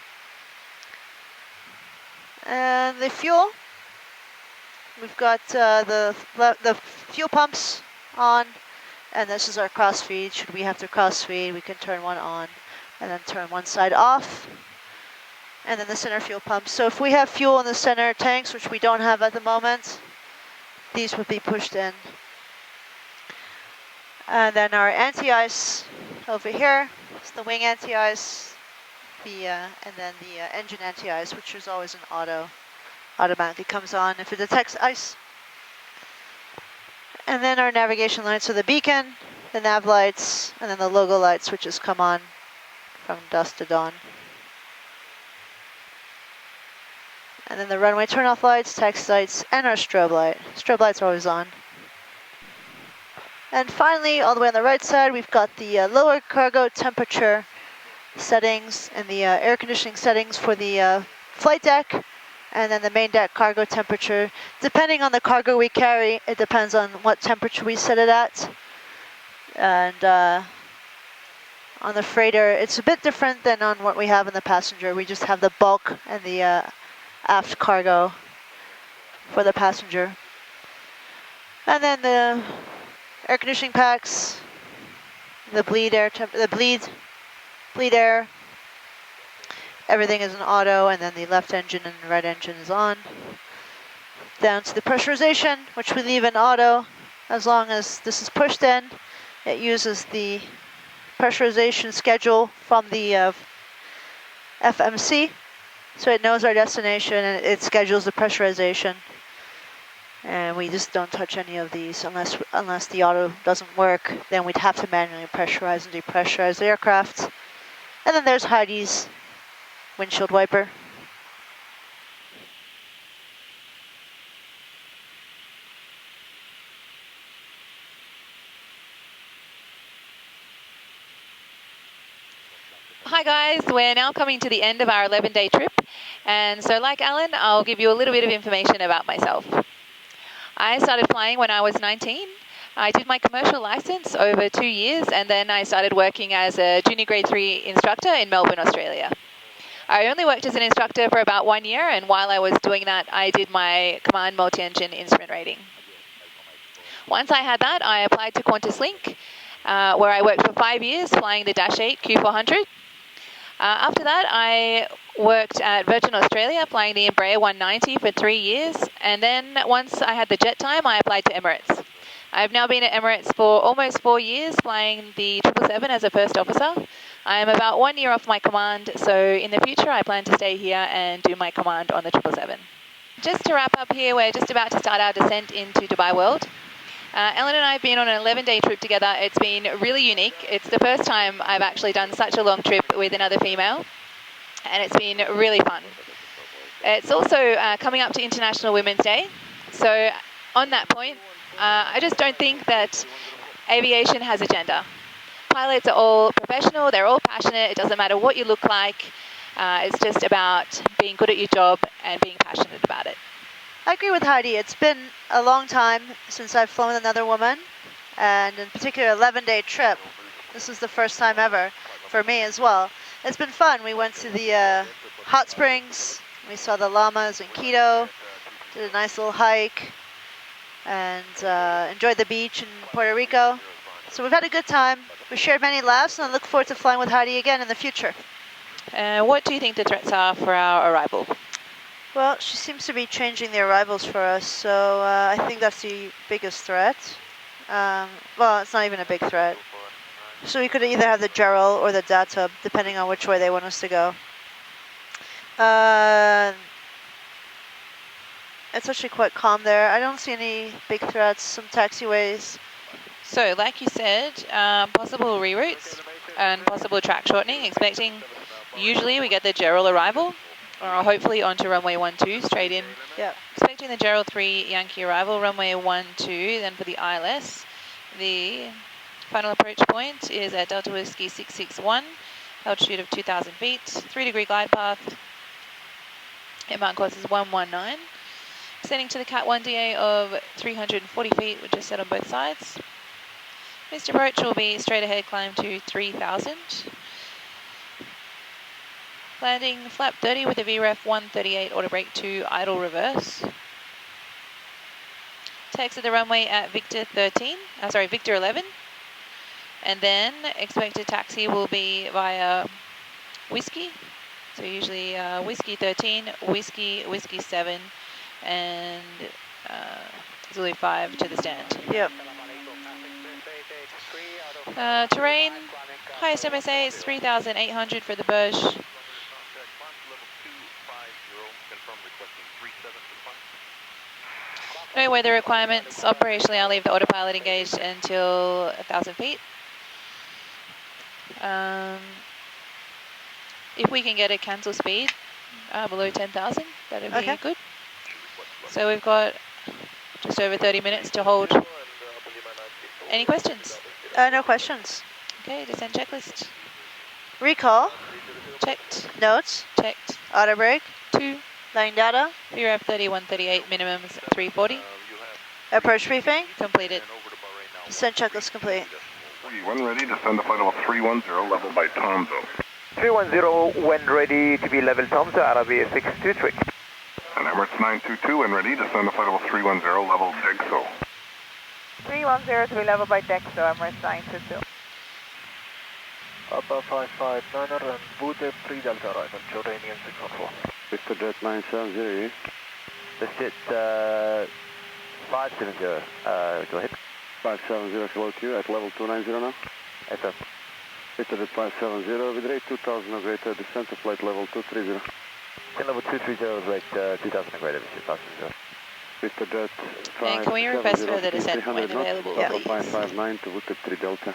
And the fuel, we've got the fuel pumps on, and this is our cross feed. Should we have to cross feed, we can turn one on and then turn one side off. And then the center fuel pump. So if we have fuel in the center tanks, which we don't have at the moment, these would be pushed in. And then our anti-ice over here. It's the wing anti-ice, and then the engine anti-ice, which is always in auto. Automatically comes on if it detects ice. And then our navigation lights, so the beacon, the nav lights, and then the logo lights, which has come on from dusk to dawn. And then the runway turn-off lights, taxi lights, and our strobe light. Strobe lights are always on. And finally, all the way on the right side, we've got the lower cargo temperature settings and the air conditioning settings for the flight deck, and then the main deck cargo temperature. Depending on the cargo we carry, it depends on what temperature we set it at. And on the freighter, it's a bit different than on what we have in the passenger. We just have the bulk and the aft cargo for the passenger. And then the air conditioning packs, the bleed air, everything is in auto, and then the left engine and the right engine is on. Down to the pressurization, which we leave in auto. As long as this is pushed in, it uses the pressurization schedule from the FMC. So it knows our destination and it schedules the pressurization. And we just don't touch any of these unless the auto doesn't work. Then we'd have to manually pressurize and depressurize the aircraft. And then there's Heidi's windshield wiper. Hi guys, we're now coming to the end of our 11-day trip, And so like Alan, I'll give you a little bit of information about myself. I started flying when I was 19. I did my commercial license over 2 years, and then I started working as a junior grade 3 instructor in Melbourne, Australia. I only worked as an instructor for about 1 year, and while I was doing that, I did my command multi-engine instrument rating. Once I had that, I applied to Qantas Link, where I worked for 5 years flying the Dash 8 Q400. After that, I worked at Virgin Australia flying the Embraer 190 for 3 years, and then once I had the jet time, I applied to Emirates. I've now been at Emirates for almost 4 years flying the 777 as a first officer. I am about 1 year off my command, so in the future I plan to stay here and do my command on the 777. Just to wrap up here, we're just about to start our descent into Dubai World. Ellen and I have been on an 11-day trip together. It's been really unique. It's the first time I've actually done such a long trip with another female, and it's been really fun. It's also coming up to International Women's Day, so on that point, I just don't think that aviation has a gender. Pilots are all professional, they're all passionate, it doesn't matter what you look like, it's just about being good at your job and being passionate about it. I agree with Heidi. It's been a long time since I've flown with another woman, and in particular 11-day trip. This is the first time ever for me as well. It's been fun. We went to the hot springs, we saw the llamas in Quito, did a nice little hike, and enjoyed the beach in Puerto Rico. So we've had a good time. We shared many laughs, and I look forward to flying with Heidi again in the future. What do you think the threats are for our arrival? Well, she seems to be changing the arrivals for us, so I think that's the biggest threat. Well, it's not even a big threat. So we could either have the Gerald or the Datub, depending on which way they want us to go. It's actually quite calm there. I don't see any big threats, some taxiways. So, like you said, possible reroutes and possible track shortening, expecting usually we get the Gerald arrival, or hopefully onto runway 12 straight in. Yep. Expecting the Gerald 3 Yankee arrival, runway 12, then for the ILS. The final approach point is at Delta Whiskey 661, altitude of 2,000 feet, 3-degree glide path. Inbound course is 119. Extending to the Cat 1DA of 340 feet, which is set on both sides. Missed approach will be straight ahead climb to 3,000. Landing flap 30 with a VREF 138 auto brake 2 idle reverse. Exit the runway at Victor 11. And then expected taxi will be via Whiskey. So usually Whiskey 13, Whiskey 7, and Zulu 5 to the stand. Yep. Terrain, highest MSA is 3,800 for the Burj. No weather requirements. Operationally, I'll leave the autopilot engaged until 1,000 feet. If we can get a cancel speed below 10,000, that'd be good. So we've got just over 30 minutes to hold. Any questions? No questions. Okay, descent checklist. Recall. Checked. Notes. Checked. Auto brake. 2. Line data. VREF 3138, minimums 340. Approach briefing. Completed. Descent checklist complete. When ready, descend the flight level 310, level by Tomzo. 310, when ready to be level Tomzo, Arabia 623. And Emirates 922, when ready, descend the flight level 310, level Dexo. 310 to be level by Dexo, Emirates 922. Papa 559er and Bude 3 Delta arrival, Jordanian 614. Victor Jet 970. This is 570, go ahead. 570 hello to you at level 290 now. Yes, sir. Victor Jet 570 with rate 2000 or greater, descent to flight level 230. Level 230, rate 2000 or greater, this is 570. Victor Jet 570. And can we request further descent when available, Papa please? 559 to Victor 3 Delta.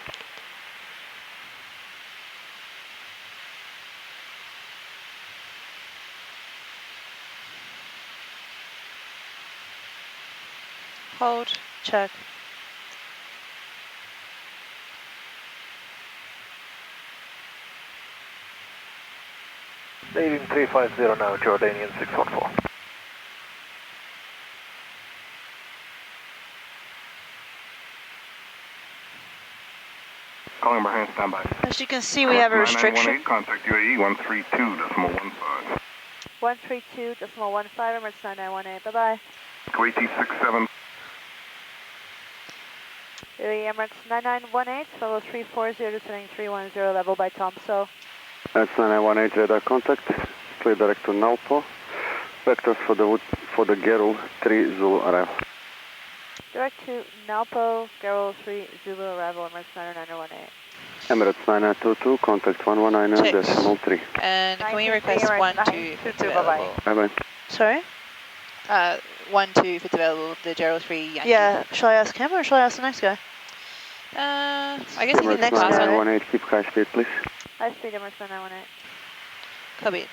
Hold. Check. Leaving 350 now, Jordanian 614. Calling Bahrain, standby. As you can see, we have a restriction. 9918, contact UAE 132.15. 132.15, Emirates 9918, bye-bye. Kuwaiti 67. UAE Emirates 9918, level 340, descending 310, level by Tomso. That's 9918 radar contact, clear direct to Nalpo. Vectors for the Gerul 3 Zulu arrival. Direct to Nalpo, Gerol 3 Zulu arrival, Emirates 9918. Emirates 9922, contact 1190.3. And can we request 12 if it's available? Bye-bye. Sorry? 12 if it's available, the Gerald 3 Yankee. Yeah, shall I ask him or shall I ask the next guy? I guess you can Emirates pass on it. 9918, keep high speed, please. High speed, Emirates 9918. Copy.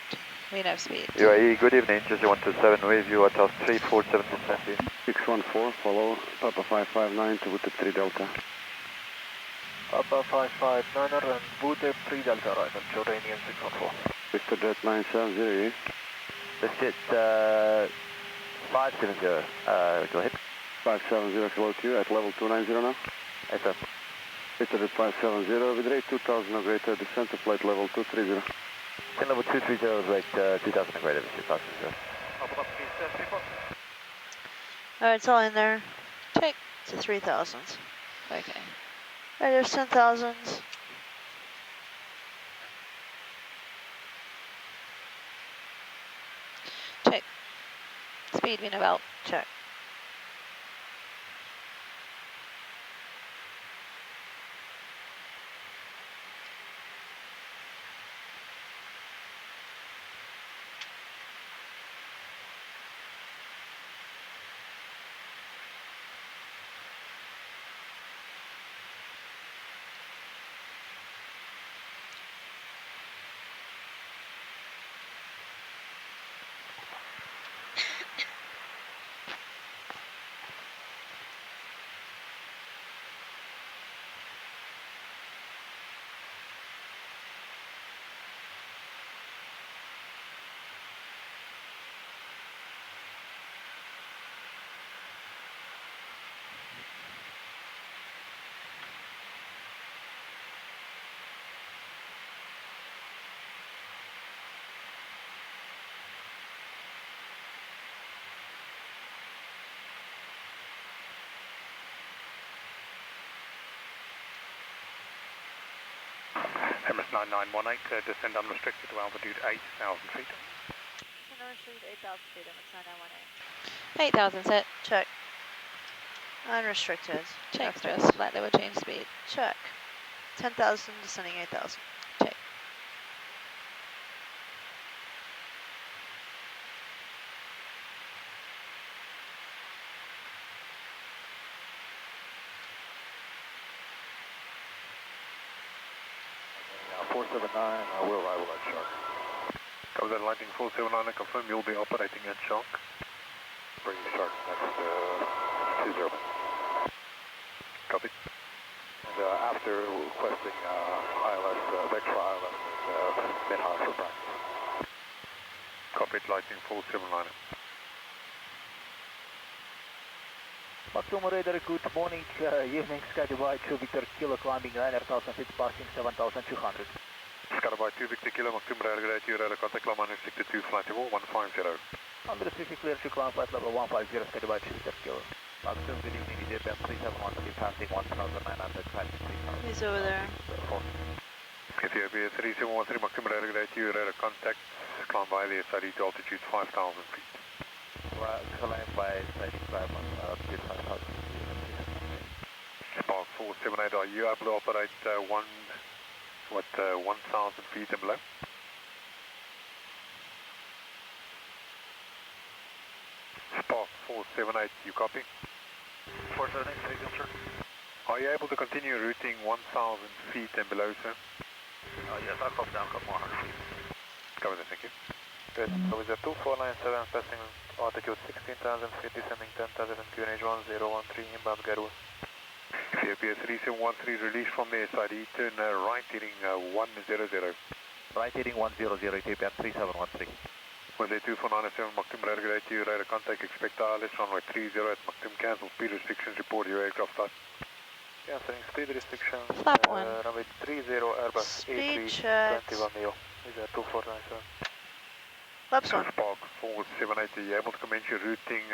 We have speed. UAE, good evening, Jersey 127 with you at 347 descending. 614, follow Papa 559 to Wooded 3 Delta. Papa 559 and Wooded 3 Delta arrival, Jordanian 614. Mr. Jet 970, This is 570, go ahead. 570, hello to you at level 290 now. Yes, sir. Mr. Jet 570, with rate 2000 or greater, descent to flight level 230. Ten level 230, rate 2000 and greater, this is 570. Alright, it's all in there. Check. It's a 3000s. Okay. Alright, there's 10,000s. Check. Speed wind about. Check. Emirates 9918, descend unrestricted to altitude 8,000 feet. Unrestricted 8,000 feet, Emirates 9918. 8,000 set. Check. Unrestricted. Check, Okay. stress. Flight level change speed. Check. 10,000, descending 8,000. Check. Now 479, we'll arrival at Shark. Cover that lighting 479 and confirm you'll be operating at Shark. Bring Shark next 20. Copy. And after requesting ILS, Vectra ILS and Minhar for practice. Cockpit lighting 479. Maximum radar, good morning, evening, Sky Dubai 2 Victor Kilo climbing 9,000 feet, passing 7,200. Sky Dubai 2 Victor Kilo, Maximum radar, radar contact climb minus 62, flight level 150. Under restricted clear to climb flight level 150, Sky Dubai 2 Victor Kilo. Maximum good evening, EJPM 371 to be passing 1,900, passing 3,000. He's over there. Ethiopia 3713, Maximum radar, radar contact climb by the SID to altitude 5,000 feet. Climb by 95 on speed 5,000. Spark 478, are you able to operate 1,000 feet and below? Spark 478, you copy? 478, sir. Are you able to continue routing 1,000 feet and below, sir? Yes, I'll come down a couple more 100 feet. Cover that, thank you. Good, so with the 2497 passing altitude 16,000 feet, descending 10,000 and QNH 1013 inbound Garua. Ethiopia 3713, release from the SID, turn right heading 100. Right heading 100, Ethiopian 3713. Was a 2497 Maktum radar grade to you, radar contact, expect ILS runway 30 at Maktum, cancel speed restrictions, report your aircraft type. Cancelling speed restrictions. Flap 1. Runway 30, Airbus Speed A321 checks. neo. Is that 2497? Flaps 1. Spark 478, are you able to commence your routing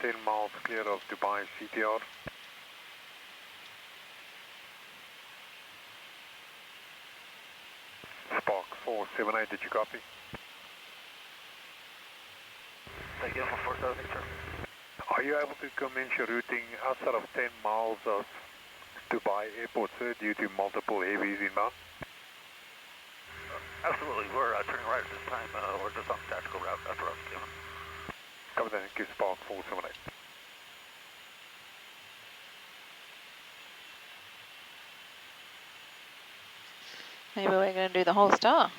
10 miles clear of Dubai CTR? Spark 478, did you copy? Thank you for 470, sir. Are you able to commence your routing outside of 10 miles of Dubai Airport, sir, due to multiple heavies inbound? Absolutely, we're turning right at this time. We're just on the tactical route. That's what I was given. Cover that, give Spark 478. Maybe we're going to do the whole star.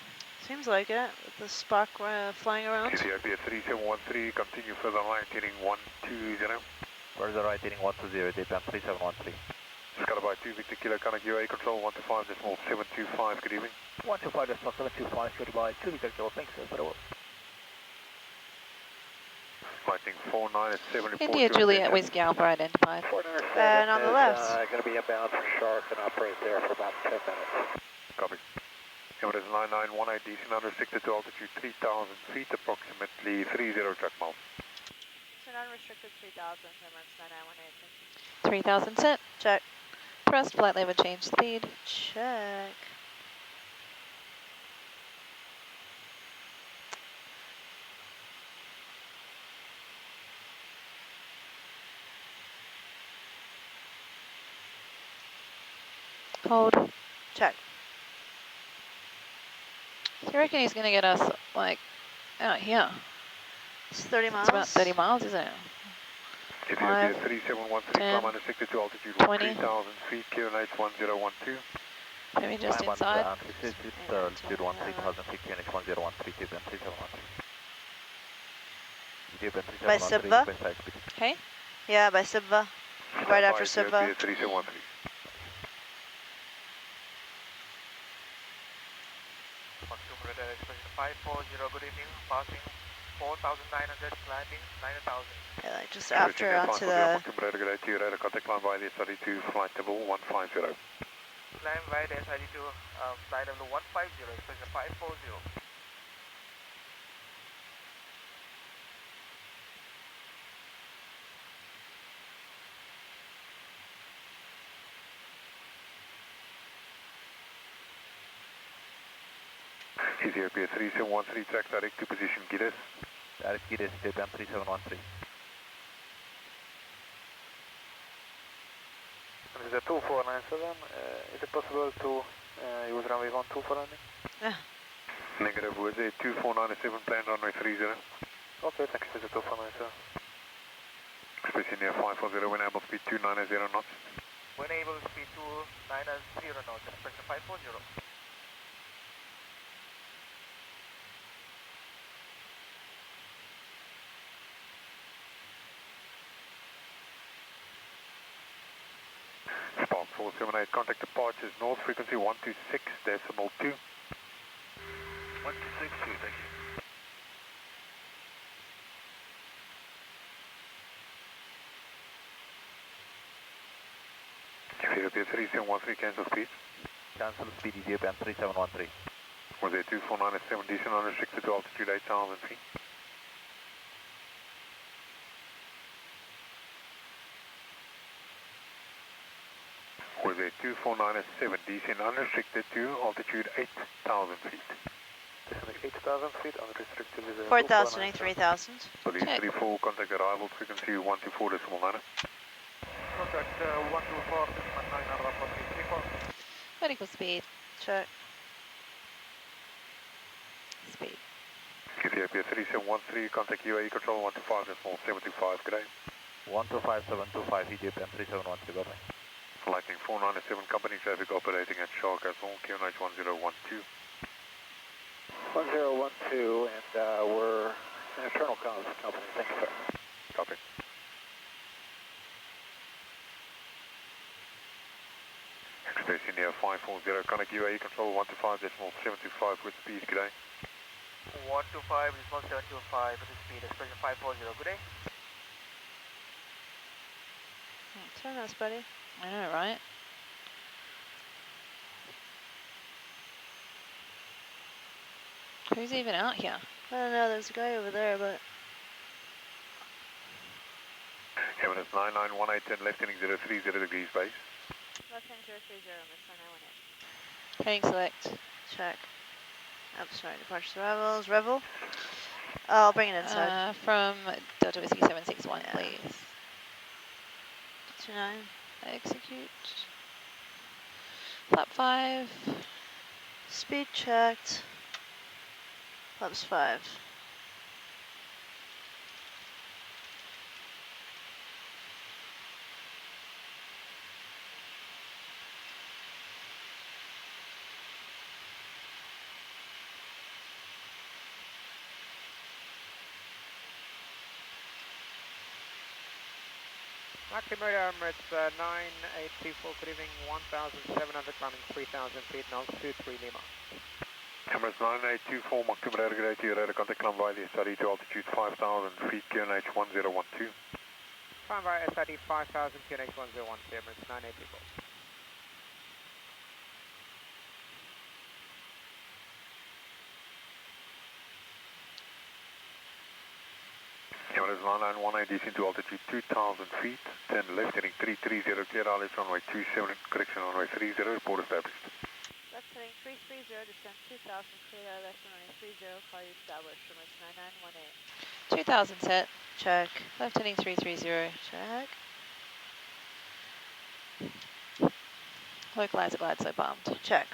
Seems like it, with the spark flying around. Ethiopia 3713, continue further right, heading 120. Further right heading 120, Ethiopian 3713. Scala by 2 Victor Kilo, Connect UA control 125.725, good evening. 125.725, goodbye, 2 Victor Kilo, thanks, sir. Better work. Lightning 49 at 74. India Juliet Whiskey Alpha identified. And on the left. Going to be inbound for Shark and operate there for about 10 minutes. Copy. Emirates 9918, decent unrestricted to altitude 3,000 feet, approximately 30 track miles. So unrestricted 3,000, Emirates 9918. 3000 set. Check. Thrust, flight level change speed. Check. Hold. Check. So you reckon he's going to get us, like, out here? It's 30 miles. It's about 30 miles, isn't it? Ethiopia 3713, 10, climb unrestricted to altitude 20. 3,000 feet, QNH 1012. Maybe just inside. This is altitude 13,000 feet, QNH 1013, Ethiopian 3713. Ethiopian By 3713, Sibva? request high speed. Okay. Yeah, by Sibva. Right after Sibva. Ethiopia 3713. Radar expression 540, good evening, passing 4,900, landing 9,000. Yeah, like just after onto the... Radar contact line by the SRE2, flight level 150. Climb right SID to flight level 150, expression 540. Ethiopia 3713, track direct to position Gides. Direct Gides, Ethiopian 3713. This is a 2497, is it possible to use runway 12 for landing? Yeah. Negative, was a 2497, planned runway 30. Okay, thanks, this is a 2497. Expression near 540, when able speed 290 knots. When able speed 290 knots, expression 540. Spark 478, contact departures north, frequency 126.2. 1262, thank you. Ethiopia 3713, cancel speed. Cancel speed, Ethiopian 3713. Was a 2497, decent unrestricted to altitude 8,000 feet. Was a 2497, decent unrestricted to altitude 8,000 feet. Descending 8,000 feet, unrestricted is a 4,000, 3,000. Police 34, contact arrival frequency 124.9. Contact 124.9, Vertical speed. Check. Speed. Ethiopia 3713, contact UAE control 125.725, good day. 125.725, Ethiopian 3713, got me. Lightning 497, company traffic operating at Shark Castle, QNH 1012. 1012, and we're in internal comms company, thank you, sir. Copy. Express India 540, connect UAE control 125.725 with speed, good day. 125.725 with the speed, expression 540, good day. Turn us, buddy. I know, right? Who's even out here? I don't know, there's a guy over there, but... Emirates 9918, left heading 030 degrees base. Left hand 030, Miss 9918. Heading select. Check. I'm sorry, departure arrivals. Revel? Oh, I'll bring it inside. From Delta Whiskey 761, Yeah. please. 29. Execute. Flap 5. Speed checked. Flaps 5. Maximum Emirates 9824, good evening, 1,700 climbing 3,000 feet, now 23 Lima. Emirates 9824, Maximum Air to your radar contact climb via the SRE to altitude 5,000 feet, QNH 1012. Climb via SID 5,000, QNH 1012, Emirates 9824. Emirates 9918, descend to altitude 2,000 feet, 10 left heading 330, clear RLS runway 27, correction runway 30, report established. Left heading 330, descend 2000, clear left runway 30, call you established, Emirates 9918. 2000 set. Check. Left heading 330. Check. Localizer glide slope armed. Check.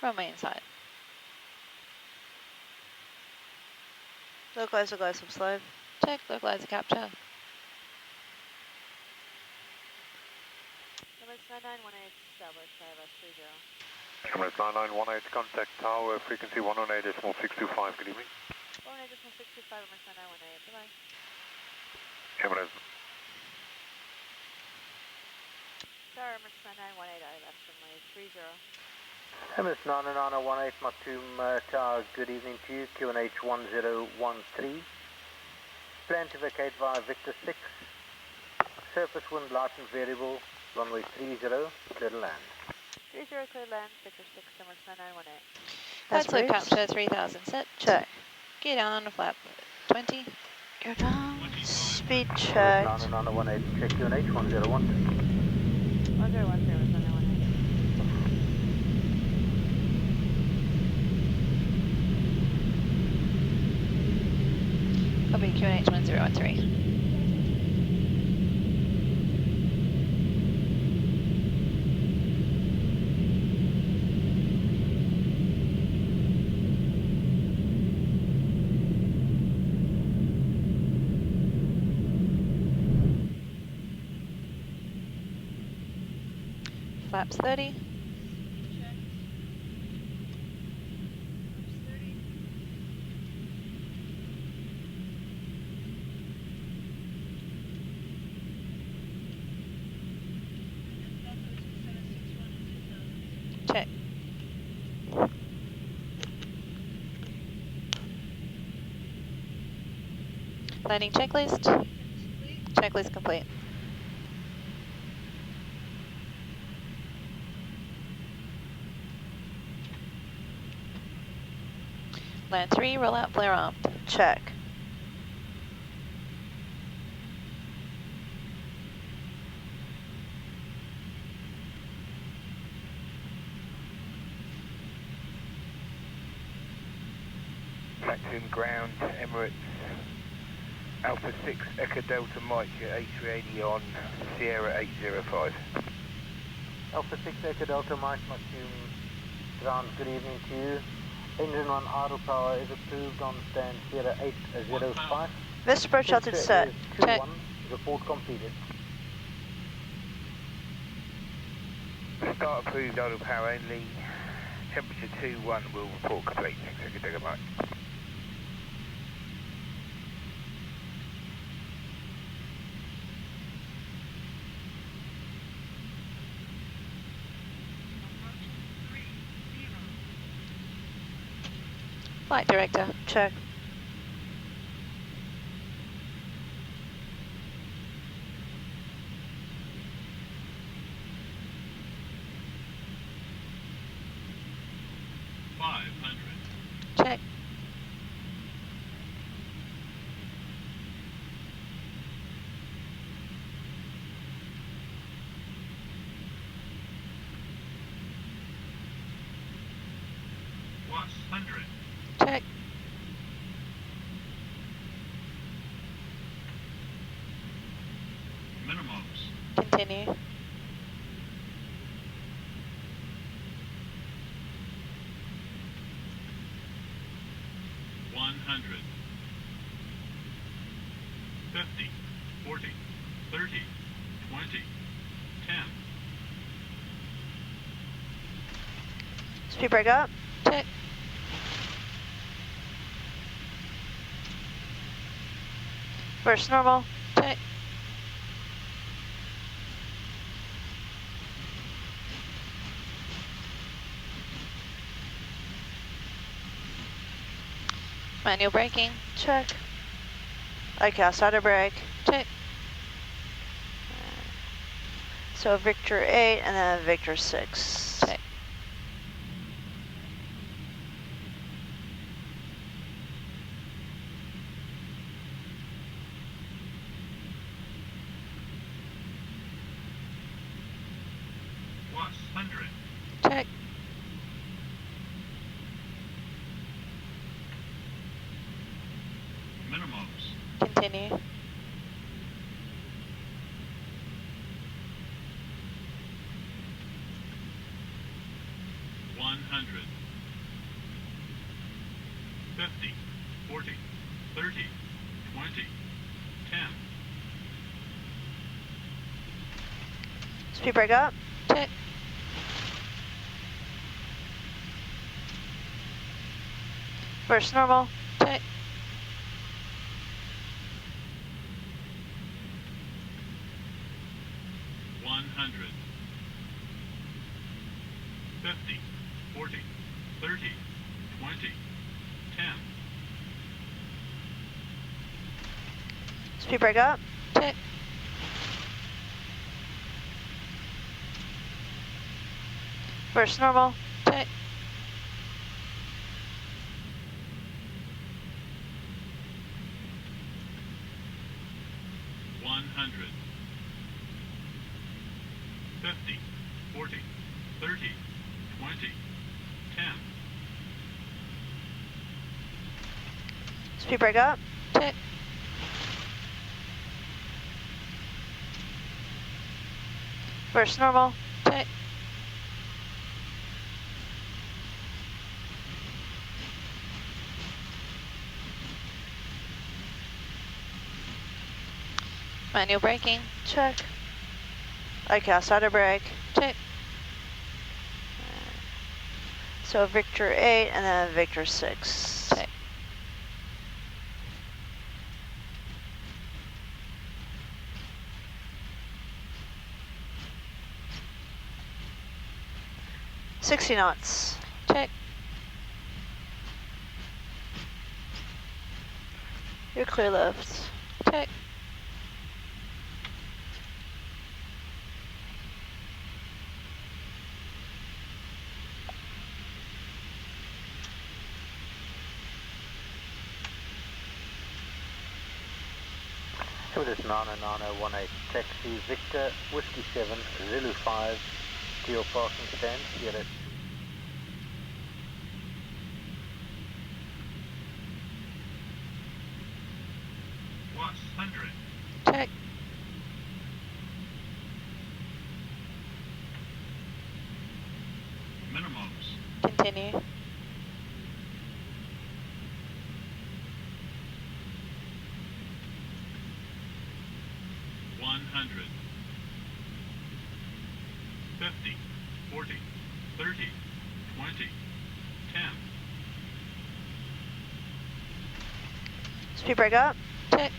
Runway inside. Localizer glide slope slide. Check. Localizer capture. Emirates 9918, established, ILS 30. Emirates 9918, contact tower frequency 108.625, good evening. 108.625, Emirates 9918, goodbye. Emirates Tower, Emirates 9918, ILS runway 30. Emirates 9918, Maktoum Tower, good evening to you, QNH 1013. Plan to vacate via Victor 6. Surface wind light and variable, runway 30, clear to land. 30, clear land, Victor 6, Emirates 9918. Glide slope That's capture 3000 set. Check. Get on flap 20. Go down. Speed Emirates checked. 9918, check QNH 1013. 1010, Emirates 9918. Copy QNH 1013. Flaps 30. Check. Landing checklist. Checklist complete. Land 3, roll out, flare armed. Check. Maximum ground, Emirates Alpha 6 Echo Delta Mike at A380 on Sierra 805. Alpha 6 Echo Delta Mike, Maktoum ground, good evening to you. Engine on idle power is approved on stand Sierra 805. Mr. Approach altitude set. Check. 2-1, report completed. Start approved, idle power only. Temperature 21 will report complete. Thanks, Echo Mike. Flight director. Check. Check. Check. Continue. Speed break up. Check. Reverse normal. Check. Manual braking. Check. Okay, I'll start a brake. Check. So Victor 8 and then Victor 6. Check. Check. Continue. Speed break up. Check. Reverse normal. Check. Speed break up. Check. Reverse normal. Check. Speed break up. Check. Reverse normal. Check. Manual braking. Check. Okay, I'll start a brake. Check. So Victor 8 and then Victor 6. Check. $60 knots. Check. You're clear left. Check. Emirates 99018, taxi Victor Whiskey 7 Zulu 5 to your parking stand, Sierra. Check. Continue. Speed brake up. Check.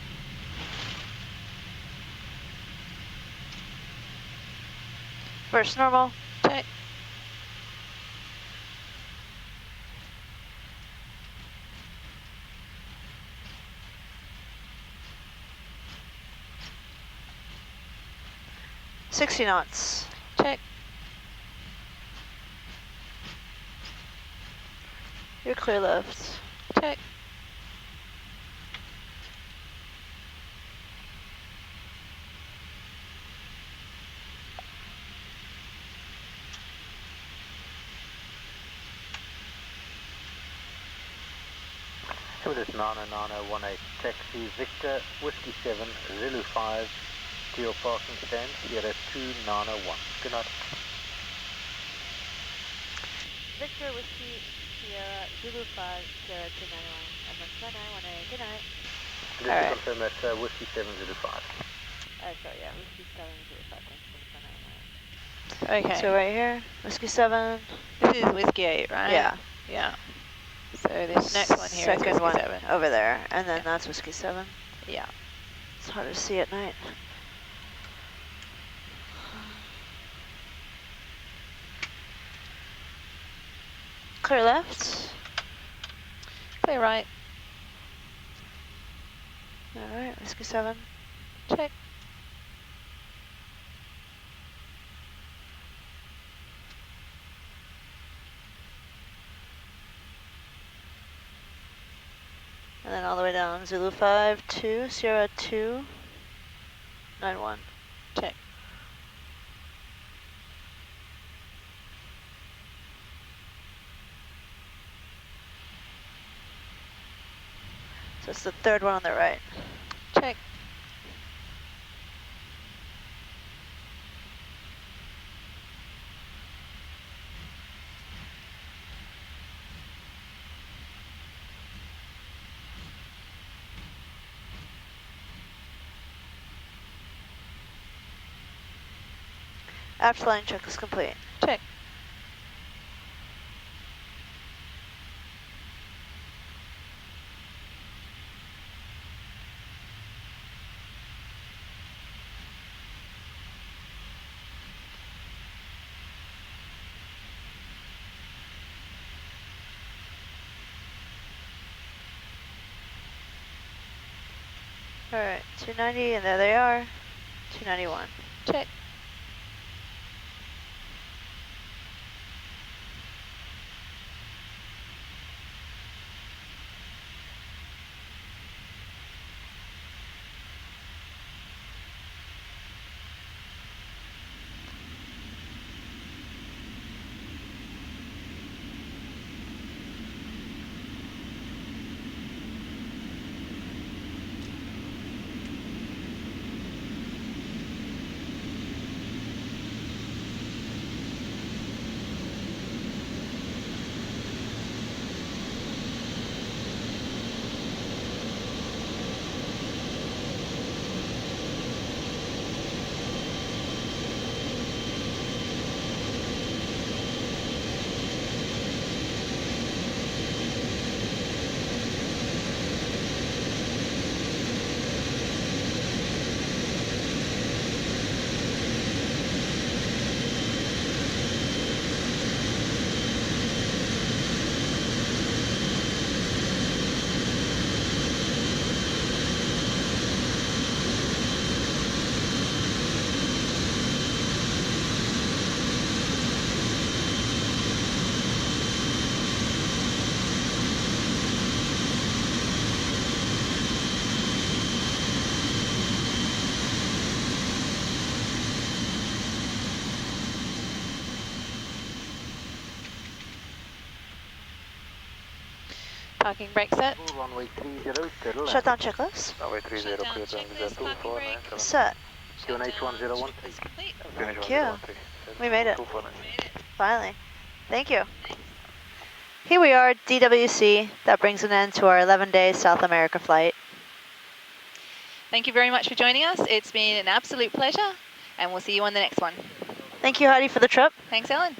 Reverse normal. Check. $60 knots. Check. You're clear left. Check. Emirates 99018, taxi Victor Whiskey 7 Zulu 5 to your parking stand, Sierra 2901. Good night. Victor Whiskey Sierra Zulu 5 Sierra 291. Emirates 9918. Good night. Just to Alright. confirm that's Whiskey 7 Zulu 5. Sorry, yeah, Whiskey 7 Zulu 5. Thanks for the 991. Okay. So right here, Whiskey 7. This is Whiskey 8, right? Yeah. Yeah. So this next one here is Second Whiskey one 7. over there, and then Yeah. that's Whiskey 7. Yeah. It's hard to see at night. Clear left. Clear right. Alright, Whiskey 7. Check. And then all the way down, Zulu 5, 2, Sierra 2, 91. Check. So it's the third one on the right. Check. After line check is complete. Check. Alright, 290, and there they are. 291. Check. Parking brake set. Runway 30, turtle. Shutdown checklist. Runway 30, Shutdown clear to checklist, parking brake. Set. QNH 101. Checklist complete. Thank you. We made it. Finally. Thank you. Here we are, DWC. That brings an end to our 11-day South America flight. Thank you very much for joining us. It's been an absolute pleasure, and we'll see you on the next one. Thank you, Heidi, for the trip. Thanks, Ellen.